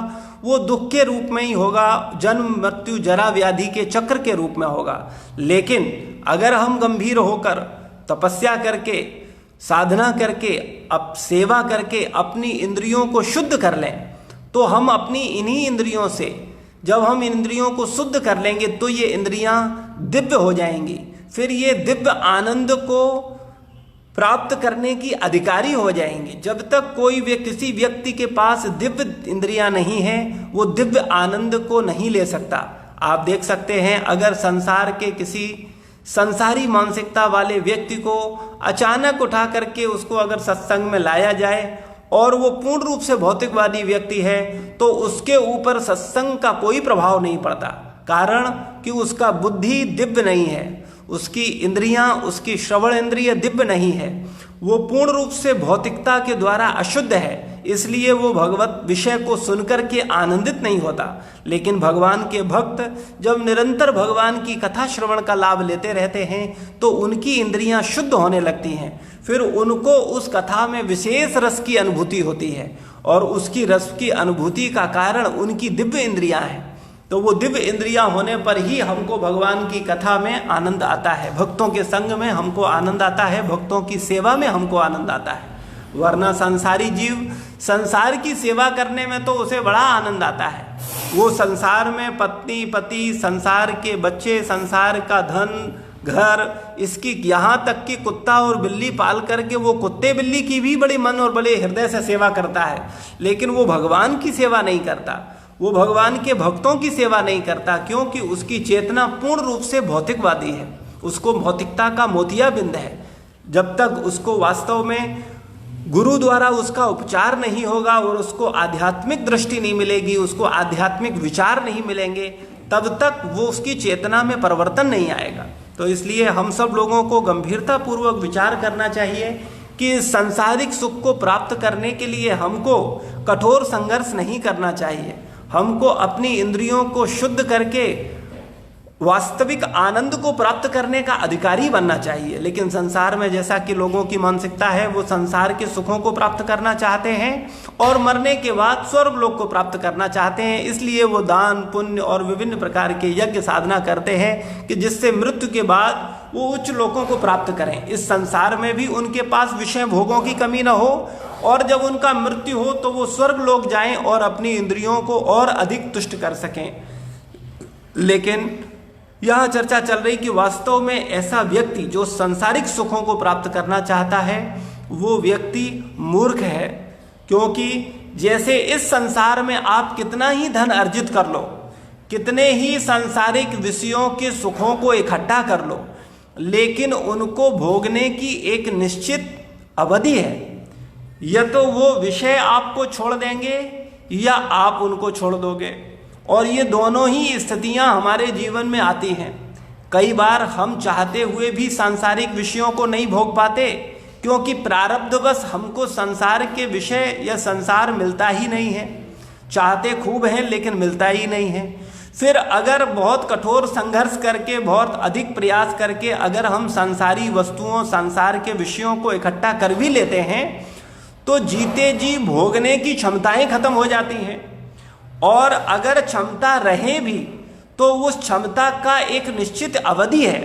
वो दुख के रूप में ही होगा, जन्म मृत्यु जरा व्याधि के चक्र के रूप में होगा। लेकिन अगर हम गंभीर होकर तपस्या करके, साधना करके, अब सेवा करके अपनी इंद्रियों को शुद्ध कर लें, तो हम अपनी इन्हीं इंद्रियों से, जब हम इंद्रियों को शुद्ध कर लेंगे तो ये इंद्रियां दिव्य हो जाएंगी। फिर ये दिव्य आनंद को प्राप्त करने की अधिकारी हो जाएंगी। जब तक कोई किसी व्यक्ति के पास दिव्य इंद्रियां नहीं हैं, वो दिव्य आनंद को नहीं ले सकता। आप देख सकते हैं, अगर संसार के किसी संसारी मानसिकता वाले व्यक्ति को अचानक उठा करके उसको अगर सत्संग में लाया जाए और वो पूर्ण रूप से भौतिकवादी व्यक्ति है, तो उसके ऊपर सत्संग का कोई प्रभाव नहीं पड़ता। कारण कि उसका बुद्धि दिव्य नहीं है, उसकी इंद्रियां, उसकी श्रवण इंद्रिय दिव्य नहीं है, वो पूर्ण रूप से भौतिकता के द्वारा अशुद्ध है। इसलिए वो भगवत विषय को सुनकर के आनंदित नहीं होता। लेकिन भगवान के भक्त जब निरंतर भगवान की कथा श्रवण का लाभ लेते रहते हैं, तो उनकी इंद्रियां शुद्ध होने लगती हैं। फिर उनको उस कथा में विशेष रस की अनुभूति होती है, और उसकी रस की अनुभूति का कारण उनकी दिव्य इंद्रियां हैं। तो वो दिव्य इंद्रियां होने पर ही हमको भगवान की कथा में आनंद आता है, भक्तों के संग में हमको आनंद आता है, भक्तों की सेवा में हमको आनंद आता है। वरना संसारी जीव संसार की सेवा करने में तो उसे बड़ा आनंद आता है। वो संसार में पत्नी पति, संसार के बच्चे, संसार का धन, घर, इसकी यहाँ तक कि कुत्ता और बिल्ली पाल करके वो कुत्ते बिल्ली की भी बड़ी मन और बड़े हृदय से सेवा करता है। लेकिन वो भगवान की सेवा नहीं करता, वो भगवान के भक्तों की सेवा नहीं करता, क्योंकि उसकी चेतना पूर्ण रूप से भौतिकवादी है, उसको भौतिकता का मोतियाबिंद है। जब तक उसको वास्तव में गुरु द्वारा उसका उपचार नहीं होगा और उसको आध्यात्मिक दृष्टि नहीं मिलेगी, उसको आध्यात्मिक विचार नहीं मिलेंगे, तब तक वो उसकी चेतना में परिवर्तन नहीं आएगा। तो इसलिए हम सब लोगों को गंभीरतापूर्वक विचार करना चाहिए कि सांसारिक सुख को प्राप्त करने के लिए हमको कठोर संघर्ष नहीं करना चाहिए। हमको अपनी इंद्रियों को शुद्ध करके वास्तविक आनंद को प्राप्त करने का अधिकारी बनना चाहिए। लेकिन संसार में जैसा कि लोगों की मानसिकता है, वो संसार के सुखों को प्राप्त करना चाहते हैं और मरने के बाद स्वर्ग लोक को प्राप्त करना चाहते हैं। इसलिए वो दान पुण्य और विभिन्न प्रकार के यज्ञ साधना करते हैं कि जिससे मृत्यु के बाद वो उच्च लोकों को प्राप्त करें। इस संसार में भी उनके पास विषय भोगों की कमी न हो और जब उनका मृत्यु हो तो वो स्वर्ग लोक जाएं और अपनी इंद्रियों को और अधिक तुष्ट कर सकें। लेकिन यह चर्चा चल रही कि वास्तव में ऐसा व्यक्ति जो सांसारिक सुखों को प्राप्त करना चाहता है वो व्यक्ति मूर्ख है, क्योंकि जैसे इस संसार में आप कितना ही धन अर्जित कर लो, कितने ही सांसारिक विषयों के सुखों को इकट्ठा कर लो, लेकिन उनको भोगने की एक निश्चित अवधि है। या तो वो विषय आपको छोड़ देंगे या आप उनको छोड़ दोगे, और ये दोनों ही स्थितियां हमारे जीवन में आती हैं। कई बार हम चाहते हुए भी सांसारिक विषयों को नहीं भोग पाते, क्योंकि प्रारब्धवश हमको संसार के विषय या संसार मिलता ही नहीं है। चाहते खूब हैं लेकिन मिलता ही नहीं है। फिर अगर बहुत कठोर संघर्ष करके, बहुत अधिक प्रयास करके अगर हम संसारी वस्तुओं, संसार के विषयों को इकट्ठा कर भी लेते हैं तो जीते जी भोगने की क्षमताएं खत्म हो जाती हैं। और अगर क्षमता रहे भी तो उस क्षमता का एक निश्चित अवधि है,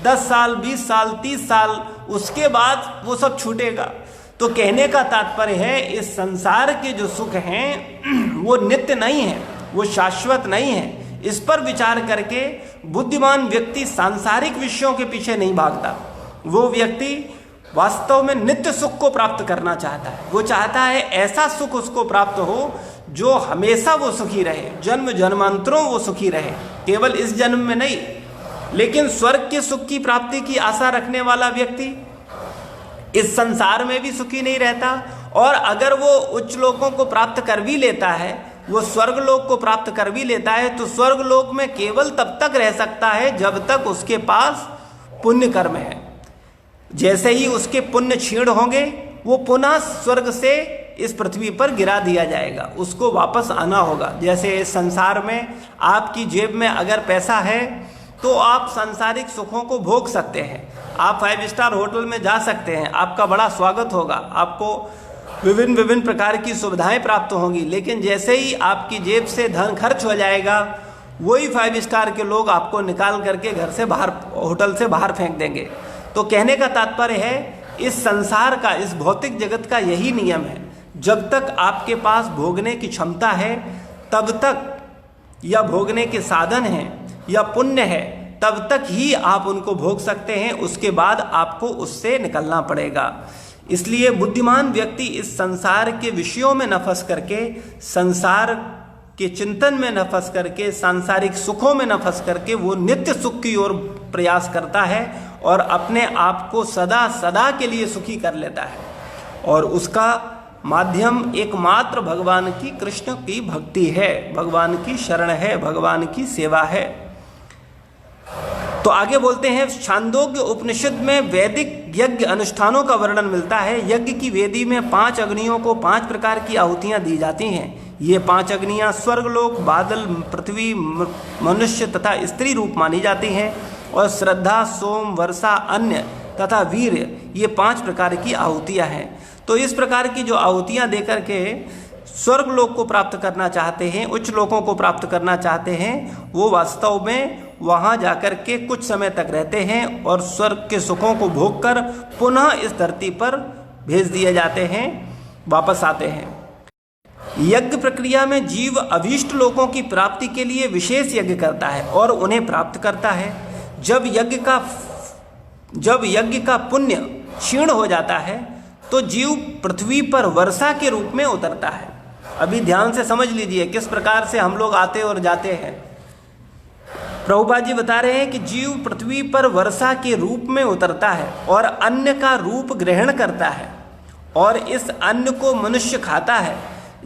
10 साल, 20 साल, 30 साल, उसके बाद वो सब छूटेगा। तो कहने का तात्पर्य है इस संसार के जो सुख हैं वो नित्य नहीं है, वो शाश्वत नहीं है। इस पर विचार करके बुद्धिमान व्यक्ति सांसारिक विषयों के पीछे नहीं भागता। वो व्यक्ति वास्तव में नित्य सुख को प्राप्त करना चाहता है। वो चाहता है ऐसा सुख उसको प्राप्त हो जो हमेशा वो सुखी रहे, जन्म जन्मांतरों वो सुखी रहे, केवल इस जन्म में नहीं। लेकिन स्वर्ग के सुख की प्राप्ति की आशा रखने वाला व्यक्ति इस संसार में भी सुखी नहीं रहता, और अगर वो उच्च लोकों को प्राप्त कर भी लेता है, वो स्वर्ग लोक को प्राप्त कर भी लेता है, तो स्वर्ग लोक में केवल तब तक रह सकता है जब तक उसके पास पुण्य कर्म है। जैसे ही उसके पुण्य क्षीण होंगे वो पुनः स्वर्ग से इस पृथ्वी पर गिरा दिया जाएगा, उसको वापस आना होगा। जैसे इस संसार में आपकी जेब में अगर पैसा है तो आप सांसारिक सुखों को भोग सकते हैं, आप 5 स्टार होटल में जा सकते हैं, आपका बड़ा स्वागत होगा, आपको विभिन्न प्रकार की सुविधाएं प्राप्त होंगी। लेकिन जैसे ही आपकी जेब से धन खर्च हो जाएगा, वही 5 स्टार के लोग आपको निकाल करके घर से बाहर, होटल से बाहर फेंक देंगे। तो कहने का तात्पर्य है इस संसार का, इस भौतिक जगत का यही नियम है। जब तक आपके पास भोगने की क्षमता है तब तक, या भोगने के साधन हैं या पुण्य है, तब तक ही आप उनको भोग सकते हैं। उसके बाद आपको उससे निकलना पड़ेगा। इसलिए बुद्धिमान व्यक्ति इस संसार के विषयों में न फंस करके, संसार के चिंतन में न फंस करके, सांसारिक सुखों में न फंस करके वो नित्य सुख की ओर प्रयास करता है और अपने आप को सदा सदा के लिए सुखी कर लेता है। और उसका माध्यम एकमात्र भगवान की, कृष्ण की भक्ति है, भगवान की शरण है, भगवान की सेवा है। तो आगे बोलते हैं, छांदोग्य उपनिषद में वैदिक यज्ञ अनुष्ठानों का वर्णन मिलता है। यज्ञ की वेदी में 5 अग्नियों को 5 प्रकार की आहुतियां दी जाती हैं। ये 5 अग्नियां स्वर्गलोक, बादल, पृथ्वी, मनुष्य तथा स्त्री रूप मानी जाती हैं। और श्रद्धा, सोम, वर्षा, अन्य तथा वीर्य, ये 5 प्रकार की आहुतियां हैं। तो इस प्रकार की जो आहुतियां देकर के स्वर्ग लोक को प्राप्त करना चाहते हैं, उच्च लोकों को प्राप्त करना चाहते हैं, वो वास्तव में वहाँ जाकर के कुछ समय तक रहते हैं और स्वर्ग के सुखों को भोगकर पुनः इस धरती पर भेज दिए जाते हैं, वापस आते हैं। यज्ञ प्रक्रिया में जीव अभीष्ट लोकों की प्राप्ति के लिए विशेष यज्ञ करता है और उन्हें प्राप्त करता है। जब यज्ञ का पुण्य क्षीण हो जाता है तो जीव पृथ्वी पर वर्षा के रूप में उतरता है। अभी ध्यान से समझ लीजिए किस प्रकार से हम लोग आते और जाते हैं। प्रभुपाद जी बता रहे हैं कि जीव पृथ्वी पर वर्षा के रूप में उतरता है और अन्य का रूप ग्रहण करता है और इस अन्न को मनुष्य खाता है,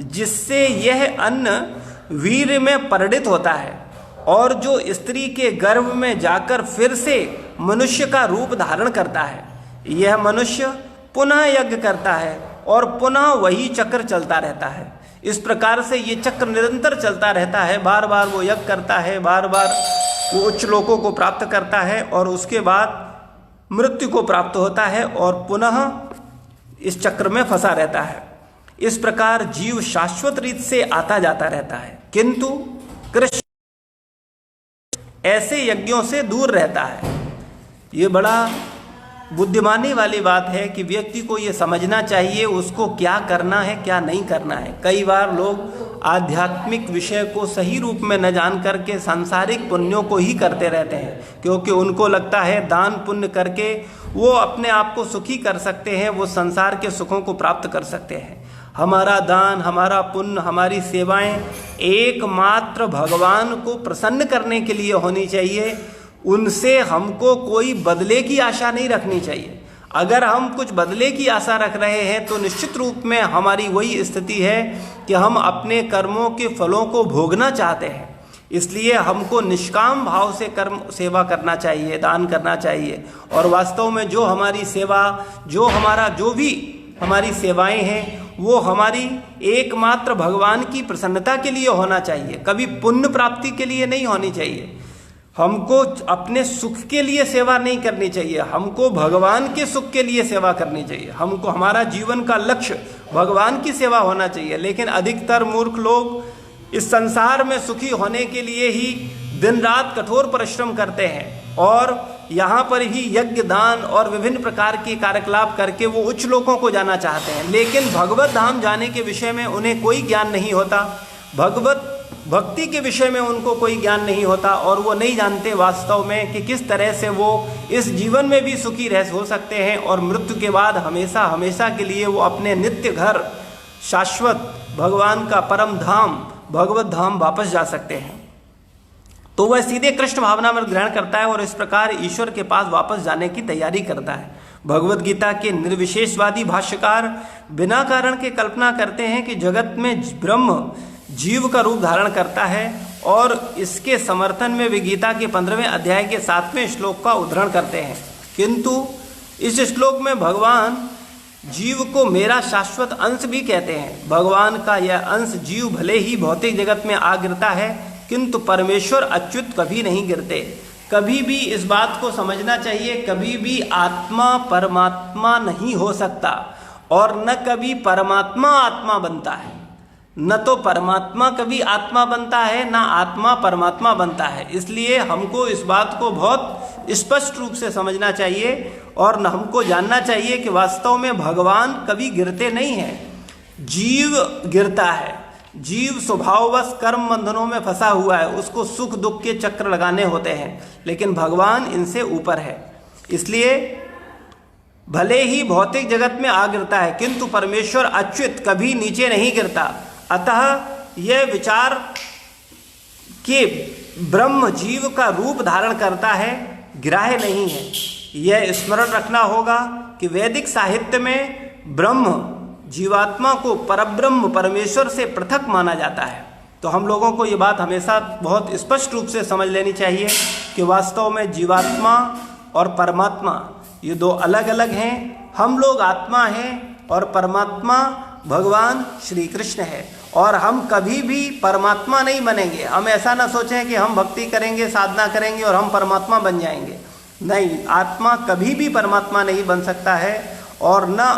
जिससे यह अन्न वीर्य में परिणित होता है और जो स्त्री के गर्भ में जाकर फिर से मनुष्य का रूप धारण करता है, यह मनुष्य पुनः यज्ञ करता है और पुनः वही चक्र चलता रहता है। इस प्रकार से ये चक्र निरंतर चलता रहता है। बार बार वो यज्ञ करता है, बार बार वो उच्च लोकों को प्राप्त करता है और उसके बाद मृत्यु को प्राप्त होता है और पुनः इस चक्र में फंसा रहता है। इस प्रकार जीव शाश्वत रीत से आता जाता रहता है, किंतु कृष्ण ऐसे यज्ञों से दूर रहता है। ये बड़ा बुद्धिमानी वाली बात है कि व्यक्ति को ये समझना चाहिए उसको क्या करना है, क्या नहीं करना है। कई बार लोग आध्यात्मिक विषय को सही रूप में न जान करके सांसारिक पुण्यों को ही करते रहते हैं, क्योंकि उनको लगता है दान पुण्य करके वो अपने आप को सुखी कर सकते हैं, वो संसार के सुखों को प्राप्त कर सकते हैं। हमारा दान, हमारा पुण्य, हमारी सेवाएं एकमात्र भगवान को प्रसन्न करने के लिए होनी चाहिए। उनसे हमको कोई बदले की आशा नहीं रखनी चाहिए। अगर हम कुछ बदले की आशा रख रहे हैं तो निश्चित रूप में हमारी वही स्थिति है कि हम अपने कर्मों के फलों को भोगना चाहते हैं। इसलिए हमको निष्काम भाव से कर्म सेवा करना चाहिए, दान करना चाहिए। और वास्तव में जो हमारी सेवा, जो भी हमारी सेवाएं हैं, वो हमारी एकमात्र भगवान की प्रसन्नता के लिए होना चाहिए, कभी पुण्य प्राप्ति के लिए नहीं होनी चाहिए। हमको अपने सुख के लिए सेवा नहीं करनी चाहिए, हमको भगवान के सुख के लिए सेवा करनी चाहिए। हमको हमारा जीवन का लक्ष्य भगवान की सेवा होना चाहिए। लेकिन अधिकतर मूर्ख लोग इस संसार में सुखी होने के लिए ही दिन रात कठोर परिश्रम करते हैं और यहाँ पर ही यज्ञ, दान और विभिन्न प्रकार के कार्यकलाप करके वो उच्च लोकों को जाना चाहते हैं। लेकिन भगवत धाम जाने के विषय में उन्हें कोई ज्ञान नहीं होता, भगवत भक्ति के विषय में उनको कोई ज्ञान नहीं होता और वो नहीं जानते वास्तव में कि किस तरह से वो इस जीवन में भी सुखी रह हो सकते हैं और मृत्यु के बाद हमेशा हमेशा के लिए वो अपने नित्य घर, शाश्वत भगवान का परम धाम, भगवत धाम वापस जा सकते हैं। तो वह सीधे कृष्ण भावनामृत ग्रहण करता है और इस प्रकार ईश्वर के पास वापस जाने की तैयारी करता है। भगवत गीता के निर्विशेषवादी भाष्यकार बिना कारण के कल्पना करते हैं कि जगत में ब्रह्म जीव का रूप धारण करता है और इसके समर्थन में वे गीता के 15वें अध्याय के 7वें श्लोक का उद्धरण करते हैं। किंतु इस श्लोक में भगवान जीव को मेरा शाश्वत अंश भी कहते हैं। भगवान का यह अंश जीव भले ही भौतिक जगत में आ गिरता है, किंतु परमेश्वर अच्युत कभी नहीं गिरते। कभी भी इस बात को समझना चाहिए, कभी भी आत्मा परमात्मा नहीं हो सकता और न कभी परमात्मा आत्मा बनता है। न तो परमात्मा कभी आत्मा बनता है, न आत्मा परमात्मा बनता है। इसलिए हमको इस बात को बहुत स्पष्ट रूप से समझना चाहिए और न हमको जानना चाहिए कि वास्तव में भगवान कभी गिरते नहीं हैं, जीव गिरता है। जीव स्वभाववश कर्म बंधनों में फंसा हुआ है, उसको सुख दुख के चक्र लगाने होते हैं, लेकिन भगवान इनसे ऊपर है। इसलिए भले ही भौतिक जगत में आ गिरता है, किंतु परमेश्वर अच्युत कभी नीचे नहीं गिरता। अतः यह विचार कि ब्रह्म जीव का रूप धारण करता है ग्राह्य नहीं है। यह स्मरण रखना होगा कि वैदिक साहित्य में ब्रह्म जीवात्मा को परब्रह्म परमेश्वर से पृथक माना जाता है। तो हम लोगों को ये बात हमेशा बहुत स्पष्ट रूप से समझ लेनी चाहिए कि वास्तव में जीवात्मा और परमात्मा ये दो अलग अलग हैं। हम लोग आत्मा हैं और परमात्मा भगवान श्री कृष्ण है और हम कभी भी परमात्मा नहीं बनेंगे। हम ऐसा ना सोचें कि हम भक्ति करेंगे, साधना करेंगे और हम परमात्मा बन जाएंगे। नहीं, आत्मा कभी भी परमात्मा नहीं बन सकता है और न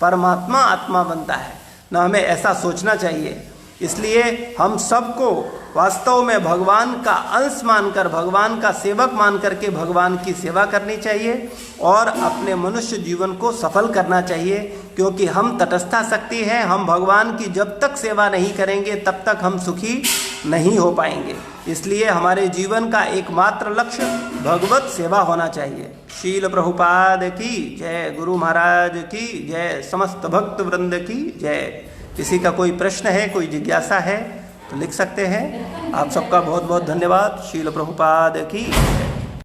परमात्मा आत्मा बनता है, न हमें ऐसा सोचना चाहिए। इसलिए हम सबको वास्तव में भगवान का अंश मानकर, भगवान का सेवक मान करके भगवान की सेवा करनी चाहिए और अपने मनुष्य जीवन को सफल करना चाहिए, क्योंकि हम तटस्था शक्ति हैं। हम भगवान की जब तक सेवा नहीं करेंगे तब तक हम सुखी नहीं हो पाएंगे। इसलिए हमारे जीवन का एकमात्र लक्ष्य भगवत सेवा होना चाहिए। शील प्रभुपाद की जय, गुरु महाराज की जय, समस्त भक्त वृंद की जय। किसी का कोई प्रश्न है, कोई जिज्ञासा है तो लिख सकते हैं। आप सबका बहुत बहुत धन्यवाद। शील प्रभुपाद की जय।